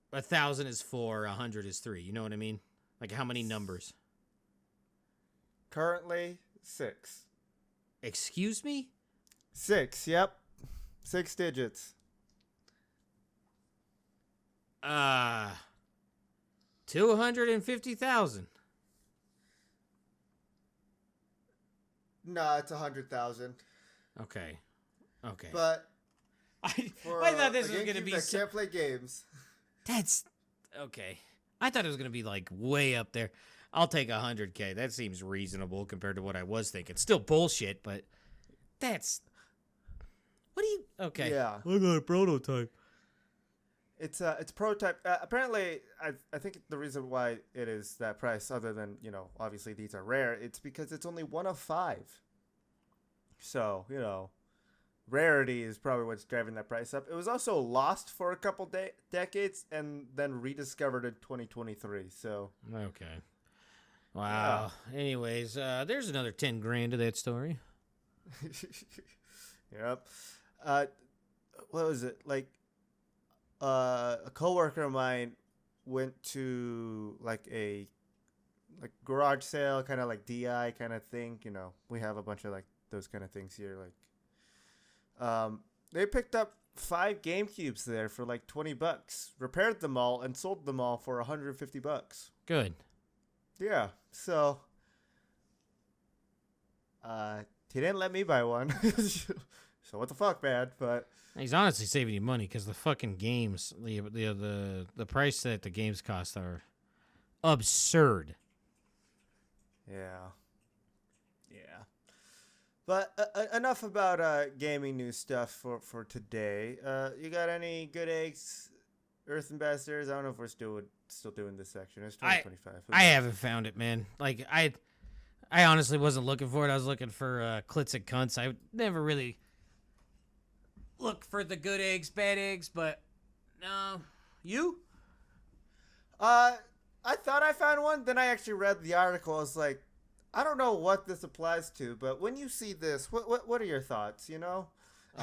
1,000 is 4, 100 is 3. You know what I mean? Like how many numbers? Currently 6. Excuse me? 6. Yep. 6 digits. 250,000. No, it's 100,000. Okay. But I for thought this a was gonna GameCube be. that can't play games. That's okay. I thought it was gonna be like way up there. I'll take 100K. That seems reasonable compared to what I was thinking. Still bullshit, but that's. What do you? Okay. Yeah. I got a prototype. It's prototype. Apparently, I think the reason why it is that price, other than obviously these are rare, it's because it's only one of 5. So rarity is probably what's driving that price up. It was also lost for a couple decades and then rediscovered in 2023. So Okay. Wow. Yeah. Anyways, there's another 10 grand to that story. Yep. What was it like? A coworker of mine went to like a garage sale, kind of like DI kind of thing. We have a bunch of like those kind of things here. Like, they picked up 5 GameCubes there for like $20, repaired them all, and sold them all for $150. Good. Yeah. So, he didn't let me buy one. So what the fuck, man? But he's honestly saving you money because the fucking games, the price that the games cost are absurd. Yeah. But enough about gaming news stuff for today. You got any good eggs, Earth Ambassadors? I don't know if we're still doing this section. It's 2025. I haven't found it, man. Like I honestly wasn't looking for it. I was looking for clits and cunts. I never really look for the good eggs, bad eggs, but no. You? I thought I found one. Then I actually read the article. I was like, I don't know what this applies to, but when you see this, what are your thoughts? Oh,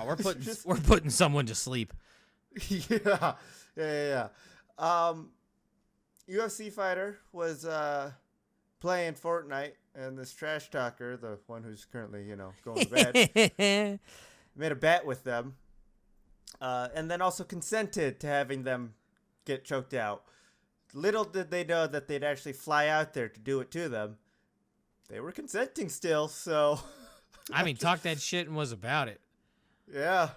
we're putting someone to sleep. Yeah. UFC fighter was playing Fortnite, and this trash talker, the one who's currently going to bed, made a bet with them, and then also consented to having them get choked out. Little did they know that they'd actually fly out there to do it to them. They were consenting still, so. I mean, talk that shit and was about it. Yeah.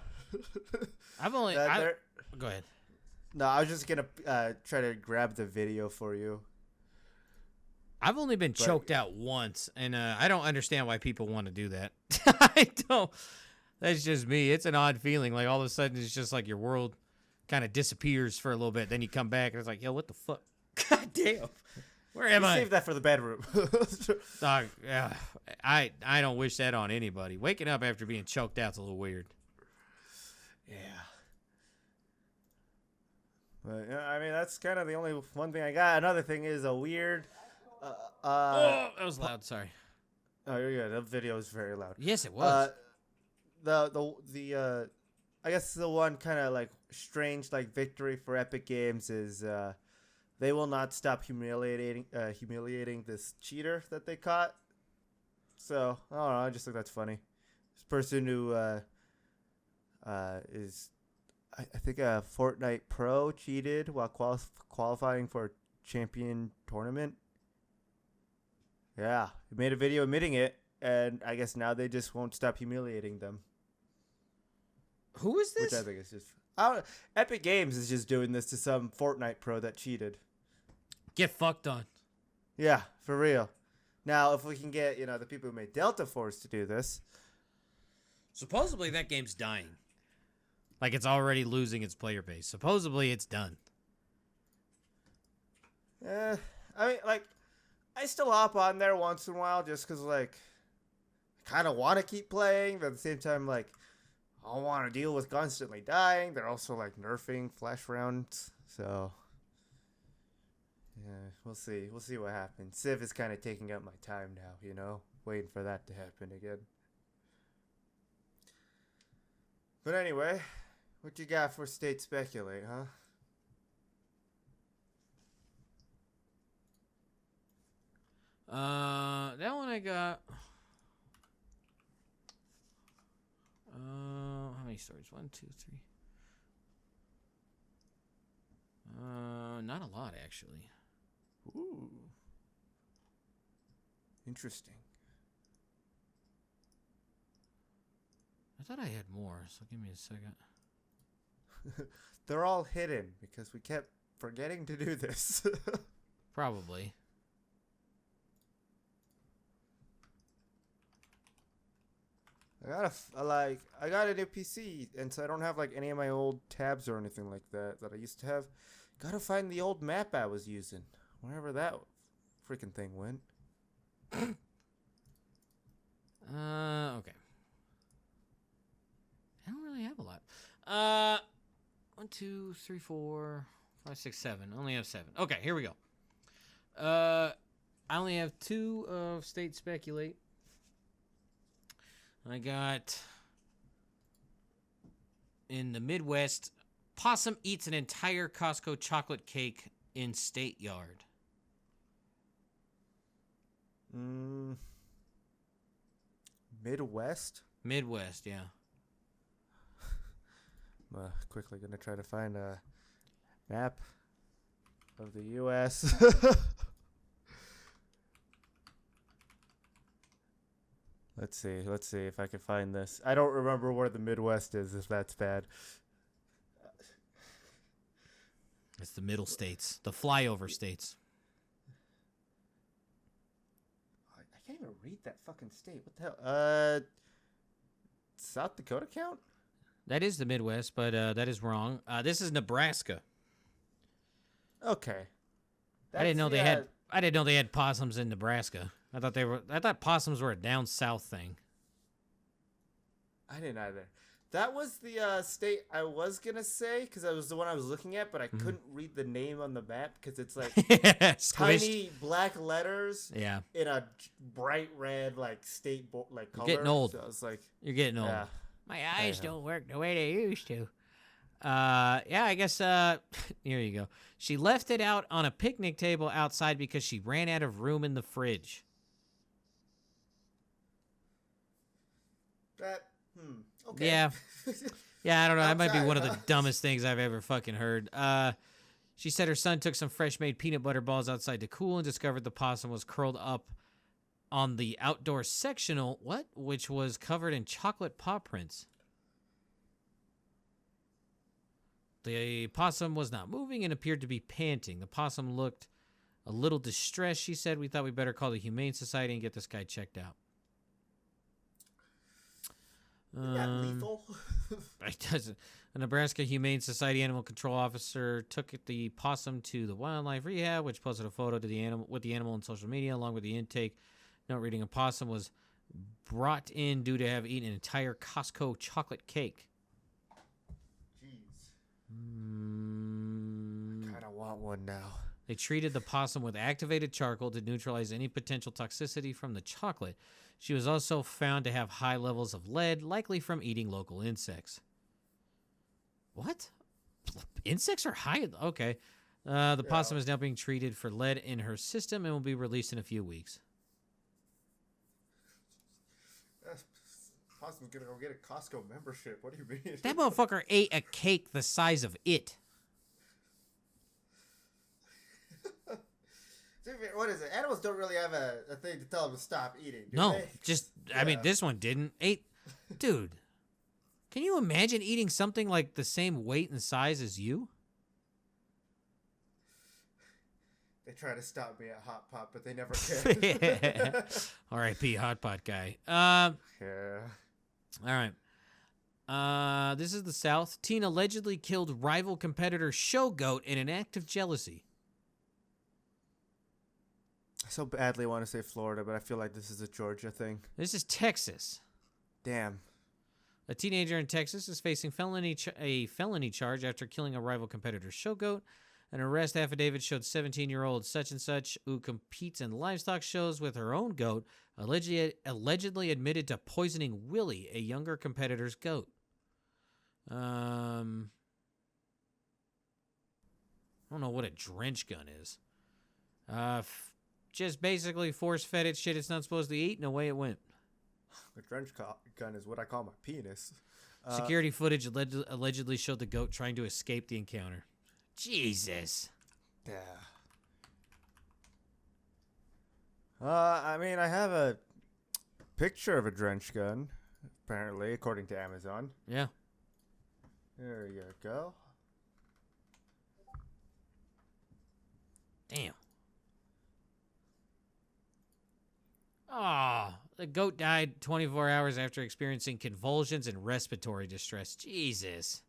Go ahead. No, I was just going to try to grab the video for you. I've only been choked out once, and I don't understand why people want to do that. I don't. That's just me. It's an odd feeling. Like, all of a sudden, it's just like your world kind of disappears for a little bit. Then you come back, and it's like, yo, what the fuck? God damn. Where am I? Save that for the bedroom. Dog, yeah, I don't wish that on anybody. Waking up after being choked out's a little weird. Yeah. But, I mean, that's kind of the only one thing I got. Another thing is a weird... that was loud. Sorry. Oh, you're good. The video is very loud. Yes, it was. The I guess the one kind of like strange like victory for Epic Games is they will not stop humiliating this cheater that they caught. So I don't know. I just think that's funny. This person who is I think a Fortnite pro cheated while qualifying for a champion tournament. Yeah, he made a video admitting it, and I guess now they just won't stop humiliating them. Who is this? Which I think is just... Epic Games is just doing this to some Fortnite pro that cheated. Get fucked on. Yeah, for real. Now, if we can get, the people who made Delta Force to do this. Supposedly that game's dying. Like it's already losing its player base. Supposedly it's done. I mean, like, I still hop on there once in a while just because, like, I kind of want to keep playing, but at the same time, like, I don't want to deal with constantly dying. They're also, like, nerfing flash rounds, so... Yeah, we'll see. We'll see what happens. Civ is kind of taking up my time now, waiting for that to happen again. But anyway, what you got for State Speculate, huh? That one I got. How many stories? 1, 2, 3. Not a lot actually. Ooh. Interesting. I thought I had more, so give me a second. They're all hidden because we kept forgetting to do this. Probably. I got a new PC, and so I don't have like any of my old tabs or anything like that I used to have. Gotta find the old map I was using, wherever that freaking thing went. Okay. I don't really have a lot. 1, 2, 3, 4, 5, 6, 7. I only have 7. Okay, here we go. I only have 2 of State Speculate. I got in the Midwest, possum eats an entire Costco chocolate cake in state yard. Midwest? Midwest, yeah. I'm quickly gonna try to find a map of the U.S. Let's see if I can find this. I don't remember where the Midwest is, if that's bad. It's the middle states, the flyover states. I can't even read that fucking state. What the hell? South Dakota count? That is the Midwest, but that is wrong. This is Nebraska. Okay. I didn't know they had. I didn't know they had possums in Nebraska. I thought possums were a down south thing. I didn't either. That was the state I was gonna say because that was the one I was looking at, but I couldn't read the name on the map because it's like tiny black letters. Yeah. In a bright red like state like color. You're getting old. So I was like, you're getting old. Yeah. My eyes don't work the way they used to. Yeah, I guess, here you go. She left it out on a picnic table outside because she ran out of room in the fridge. Okay. Yeah. Yeah, I don't know. That might be one of the dumbest things I've ever fucking heard. She said her son took some fresh-made peanut butter balls outside to cool and discovered the possum was curled up on the outdoor sectional, which was covered in chocolate paw prints. The possum was not moving and appeared to be panting. The possum looked a little distressed. She said, "We thought we better call the Humane Society and get this guy checked out." Lethal? It doesn't. A Nebraska Humane Society animal control officer took the possum to the wildlife rehab, which posted a photo to the animal on social media, along with the intake. Note reading: a possum was brought in due to have eaten an entire Costco chocolate cake. Jeez. I kind of want one now. They treated the possum with activated charcoal to neutralize any potential toxicity from the chocolate. She was also found to have high levels of lead, likely from eating local insects. What? Insects are high? Okay. The possum is now being treated for lead in her system and will be released in a few weeks. Possum's gonna go get a Costco membership. What do you mean? That motherfucker ate a cake the size of it. What is it? Animals don't really have a thing to tell them to stop eating, do No, they? I mean, this one didn't. Dude, can you imagine eating something like the same weight and size as you? They try to stop me at Hot Pot, but they never can. R.I.P. Hot Pot guy. Yeah. All right. This is the South. Teen allegedly killed rival competitor Showgoat in an act of jealousy. I so badly want to say Florida, but I feel like this is a Georgia thing. This is Texas. Damn. A teenager in Texas is facing a felony charge after killing a rival competitor Showgoat. An arrest affidavit showed 17-year-old such and such, who competes in livestock shows with her own goat, allegedly admitted to poisoning Willie, a younger competitor's goat. I don't know what a drench gun is. Just basically force-fed it shit it's not supposed to eat, and away it went. A drench gun is what I call my penis. Security footage allegedly showed the goat trying to escape the encounter. Jesus. Yeah. I mean, I have a picture of a drench gun, apparently, according to Amazon. Yeah. There you go. Damn. Oh, the goat died 24 hours after experiencing convulsions and respiratory distress. Jesus.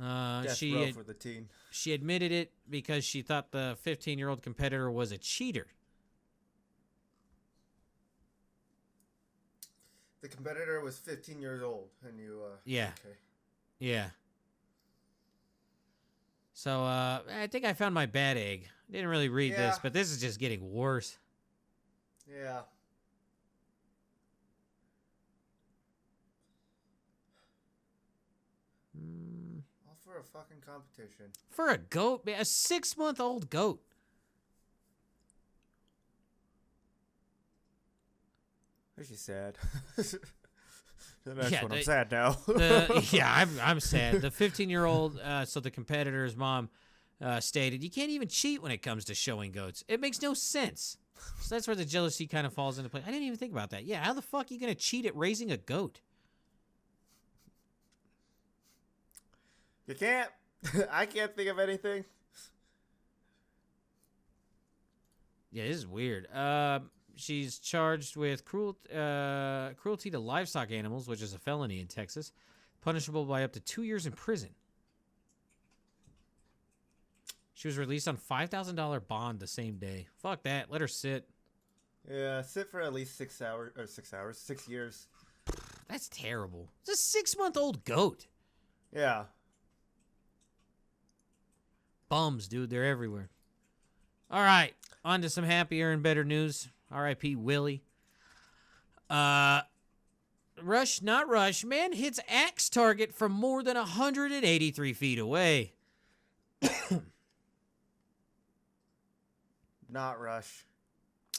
Death row for the teen. She admitted it because she thought the 15-year-old competitor was a cheater. The competitor was 15 years old, and you. Yeah. Okay. Yeah. So, I think I found my bad egg. Didn't really read this, but this is just getting worse. Yeah. All for a fucking competition. For a goat, man, a 6-month-old goat. She's sad. That's what I'm sad now. I'm sad. The 15-year-old, so the competitor's mom stated, you can't even cheat when it comes to showing goats. It makes no sense. So that's where the jealousy kind of falls into play. I didn't even think about that. Yeah, how the fuck are you going to cheat at raising a goat? You can't. I can't think of anything. Yeah, this is weird. She's charged with cruelty to livestock animals, which is a felony in Texas, punishable by up to 2 years in prison. She was released on $5,000 bond the same day. Fuck that. Let her sit. Yeah, sit for at least 6 hours, 6 years. That's terrible. It's a 6-month-old goat. Yeah. Bums, dude. They're everywhere. All right. On to some happier and better news. R.I.P. Willie. Rush, not rush. Man hits axe target from more than 183 feet away. Not rush.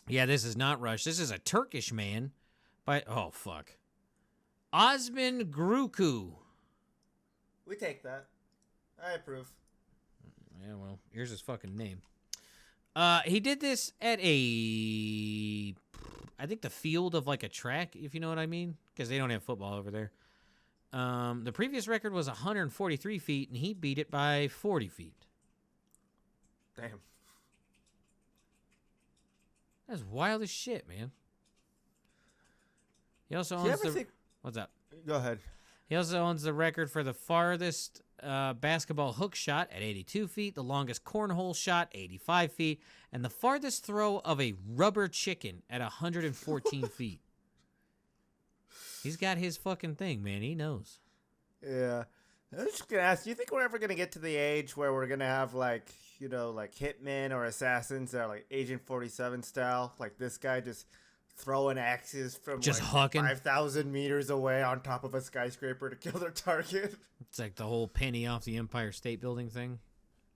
Yeah, this is not rush. This is a Turkish man. Oh, fuck. Osman Gruku. We take that. I approve. Yeah, well, here's his fucking name. He did this at I think the field of like a track, if you know what I mean, because they don't have football over there. The previous record was 143 feet, and he beat it by 40 feet. Damn. That's wild as shit, man. He also owns What's up? Go ahead. He also owns the record for the farthest basketball hook shot at 82 feet, the longest cornhole shot, 85 feet, and the farthest throw of a rubber chicken at 114 feet. He's got his fucking thing, man. He knows. Yeah. I was just going to ask, do you think we're ever going to get to the age where we're going to have, like, you know, like hitmen or assassins that are like Agent 47 style? Like this guy just throwing axes from just like 5,000 meters away on top of a skyscraper to kill their target. It's like the whole penny off the Empire State Building thing.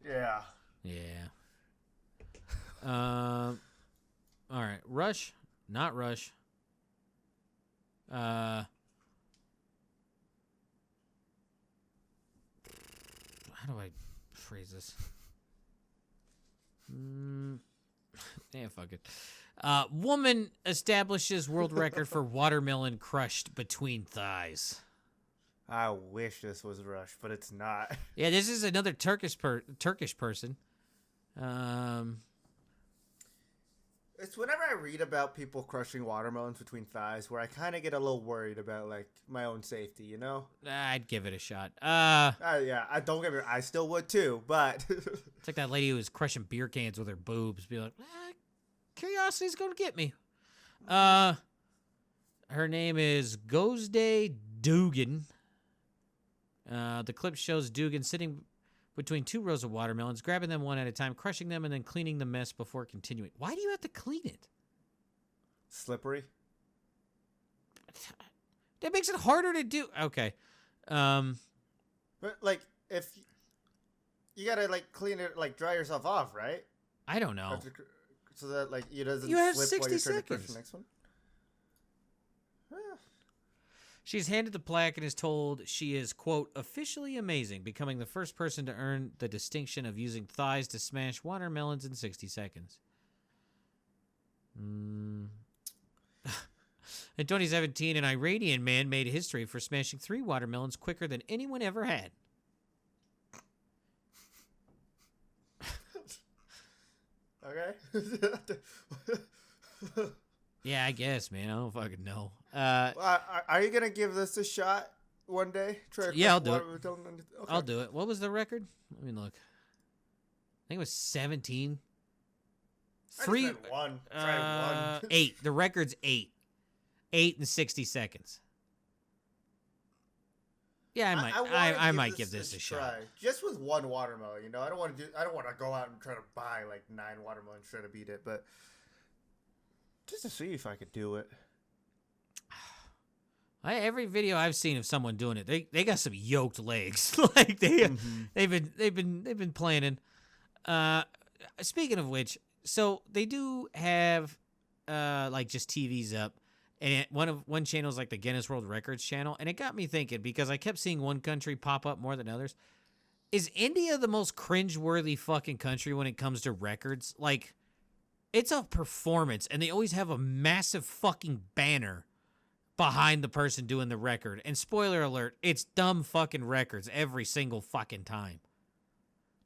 Yeah. Yeah. All right. Rush, not rush. How do I phrase this? Yeah, fuck it. Woman establishes world record for watermelon crushed between thighs. I wish this was Rush, but it's not. Yeah, this is another Turkish person. It's whenever I read about people crushing watermelons between thighs where I kind of get a little worried about, like, my own safety, you know? I'd give it a shot. Yeah, I don't get me. I still would too, but It's like that lady who was crushing beer cans with her boobs. Be like, curiosity's gonna get me. Her name is Gozde Dugan. The clip shows Dugan sitting between two rows of watermelons, grabbing them one at a time, crushing them, and then cleaning the mess before continuing. Why do you have to clean it? slippery. That makes it harder to do. Okay. But like, if you gotta like clean it, like dry yourself off, right? I don't know. So that like it doesn't You have slip while 60 you're trying to crush seconds. the next one. She's handed the plaque and is told she is, quote, officially amazing, becoming the first person to earn the distinction of using thighs to smash watermelons in 60 seconds. In 2017, an Iranian man made history for smashing 3 watermelons quicker than anyone ever had. Okay. Yeah, I guess, man. I don't fucking know. Are you gonna give this a shot one day? Try to Yeah, I'll do it. Okay. I'll do it. What was the record? Let me look. I think it was 17. I just said one. Try one. 8. The record's 8. 8 in 60 seconds. Yeah, I might give this a shot. Just with one watermelon, you know. I don't want to go out and try to buy like 9 watermelons try to beat it, but just to see if I could do it. Every video I've seen of someone doing it, they got some yoked legs. Like they've been planning. Speaking of which, so they do have like just TVs up, and one channel is like the Guinness World Records channel, and it got me thinking because I kept seeing one country pop up more than others. Is India the most cringeworthy fucking country when it comes to records? Like, it's a performance, and they always have a massive fucking banner behind the person doing the record. And spoiler alert, it's dumb fucking records every single fucking time.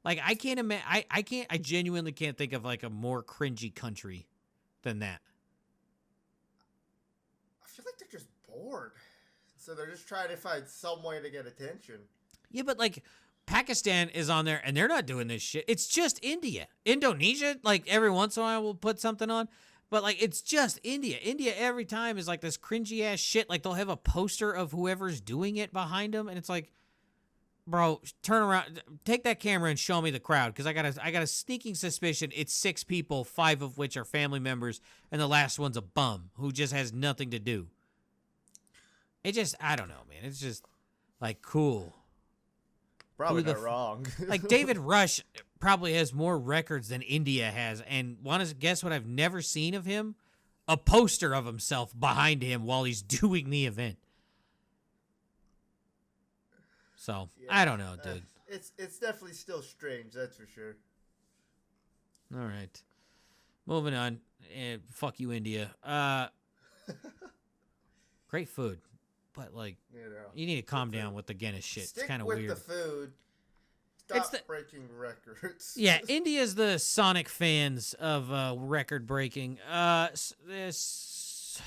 Like, I can't imagine. I genuinely can't think of like a more cringy country than that. I feel like they're just bored, so they're just trying to find some way to get attention. Yeah, but like Pakistan is on there, and they're not doing this shit. It's just India. Indonesia, like every once in a while, will put something on. But, like, it's just India. India every time is, like, this cringy-ass shit. Like, they'll have a poster of whoever's doing it behind them. And it's like, bro, turn around. Take that camera and show me the crowd. Because I got a sneaking suspicion it's 6 people, 5 of which are family members. And the last one's a bum who just has nothing to do. It just, I don't know, man. It's just, like, cool. Probably not wrong. Like, David Rush probably has more records than India has. And want to guess what I've never seen of him? A poster of himself behind him while he's doing the event. So, yeah, I don't know, dude. It's definitely still strange, that's for sure. All right. Moving on. Fuck you, India. Great food. But, like, you need to calm down with the Guinness shit. It's kind of weird. Stick with the food. Stop breaking records. Yeah, India's the Sonic fans of record breaking. This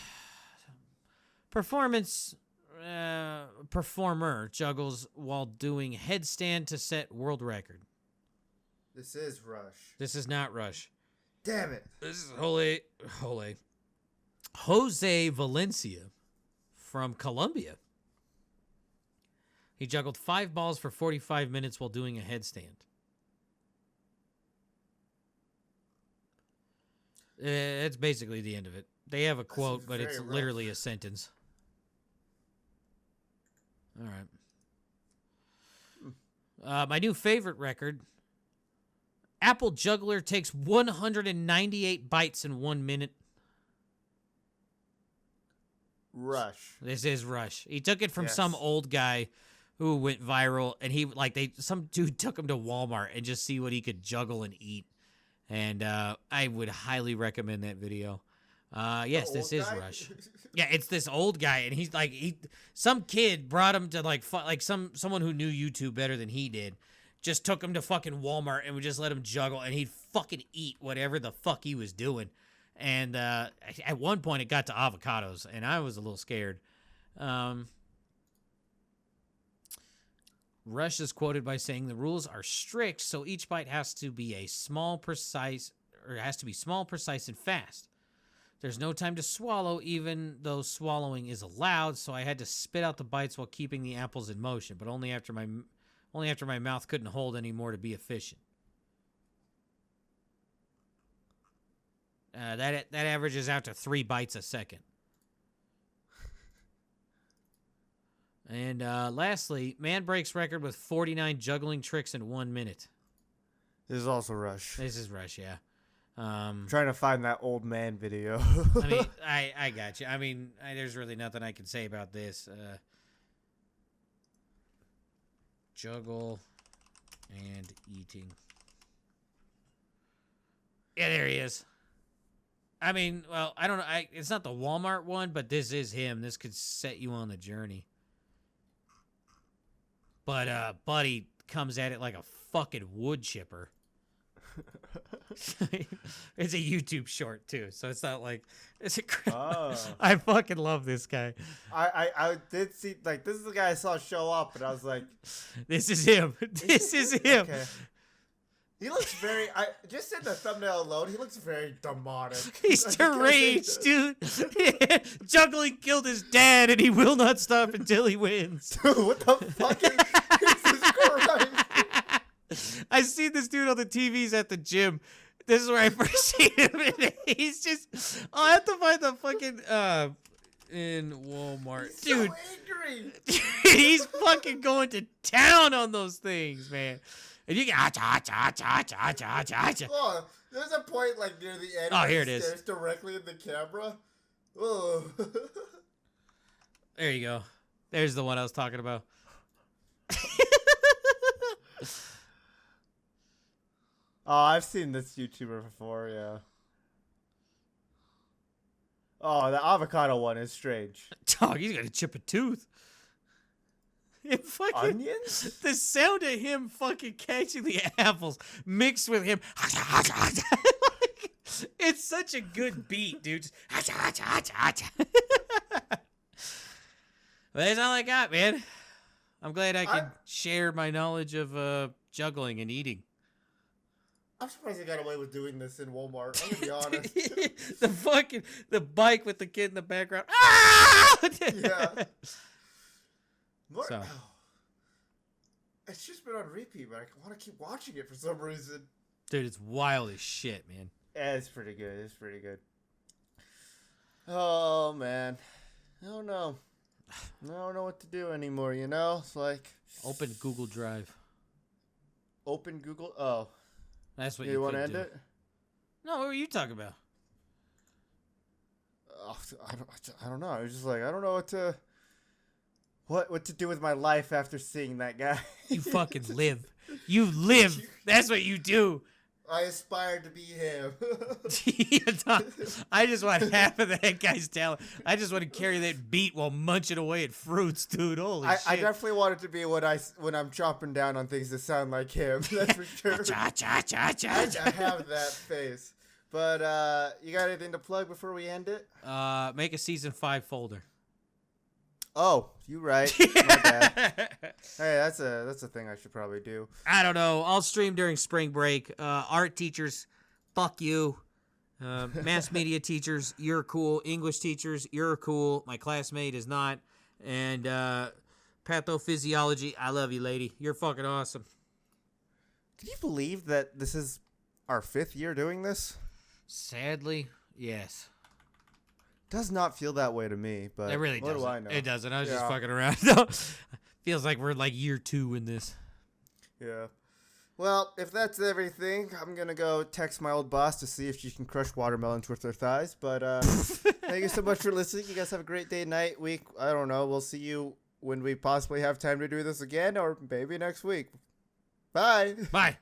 performer juggles while doing headstand to set world record. This is Rush. This is not Rush. Damn it. This is Jose Valencia from Colombia. He juggled 5 balls for 45 minutes while doing a headstand. That's basically the end of it. They have a quote, but it's literally a sentence. All right. My new favorite record. Apple juggler takes 198 bites in 1 minute. Rush. This is Rush. He took it from some old guy who went viral, and some dude took him to Walmart and just see what he could juggle and eat. And I would highly recommend that video. Yes, The this old is guy? Rush. Yeah, it's this old guy, and he's like, some kid brought him to like someone who knew YouTube better than he did, just took him to fucking Walmart and would just let him juggle, and he'd fucking eat whatever the fuck he was doing. And at one point, it got to avocados, and I was a little scared. Rush is quoted by saying the rules are strict, so each bite has to be small, precise, and fast. There's no time to swallow, even though swallowing is allowed, so I had to spit out the bites while keeping the apples in motion, but only after my mouth couldn't hold any more to be efficient. That averages out to 3 bites a second. And lastly, man breaks record with 49 juggling tricks in 1 minute. This is also Rush. This is Rush, yeah. Trying to find that old man video. I mean, I got you. I mean, there's really nothing I can say about this. Juggle and eating. Yeah, there he is. I mean, well, I don't know. It's not the Walmart one, but this is him. This could set you on the journey. But Buddy comes at it like a fucking wood chipper. It's a YouTube short too, so it's not like it's a. I fucking love this guy. I did see, like, this is the guy I saw show up, and I was like, this is him. This is him. Okay. He looks very. I just in the thumbnail alone, he looks very demonic. He's deranged, dude. Juggling killed his dad, and he will not stop until he wins. Dude, what the fuck is Jesus Christ? I see this dude on the TVs at the gym. This is where I first seen him. And he's just. I have to find the fucking in Walmart, He's dude. so angry. He's fucking going to town on those things, man. And you get Oh, there's a point like near the end. Oh, where here he it is. stares directly in the camera. Oh. There you go. There's the one I was talking about. Oh, I've seen this YouTuber before, yeah. Oh, the avocado one is strange. Dog, he's gonna chip a tooth. It fucking, Onions? the sound of him fucking catching the apples mixed with him. It's such a good beat, dude. But that's all I got, man. I'm glad I could share my knowledge of juggling and eating. I'm surprised I got away with doing this in Walmart. I'm gonna be honest. the bike with the kid in the background. Ah! Yeah. More, So. It's just been on repeat, but I want to keep watching it for some reason. Dude, it's wild as shit, man. Yeah, it's pretty good. It's pretty good. Oh, man. I don't know. I don't know what to do anymore, you know? It's like... Open Google Drive. Open Google... Oh. That's what You you want could to end do. it? No, what were you talking about? Oh, I don't know. I was just like, I don't know what to... What to do with my life after seeing that guy. You fucking live. You live. That's what you do. I aspire to be him. I just want half of that guy's talent. I just want to carry that beat while munching away at fruits, dude. Holy shit. I definitely want it to be when I'm chopping down on things that sound like him. That's for sure. I have that face. But you got anything to plug before we end it? Make a season 5 folder. Oh, you right. My bad. Hey, that's a thing I should probably do. I don't know. I'll stream during spring break. Art teachers, fuck you. Mass media teachers, you're cool. English teachers, you're cool. My classmate is not. And pathophysiology, I love you, lady. You're fucking awesome. Can you believe that this is our 5th year doing this? Sadly, yes. Does not feel that way to me, but It really doesn't. what do I know? It doesn't. I was just Yeah. fucking around. No. Feels like we're like year 2 in this. Yeah. Well, if that's everything, I'm going to go text my old boss to see if she can crush watermelons with her thighs. But thank you so much for listening. You guys have a great day, night, week. I don't know. We'll see you when we possibly have time to do this again, or maybe next week. Bye. Bye.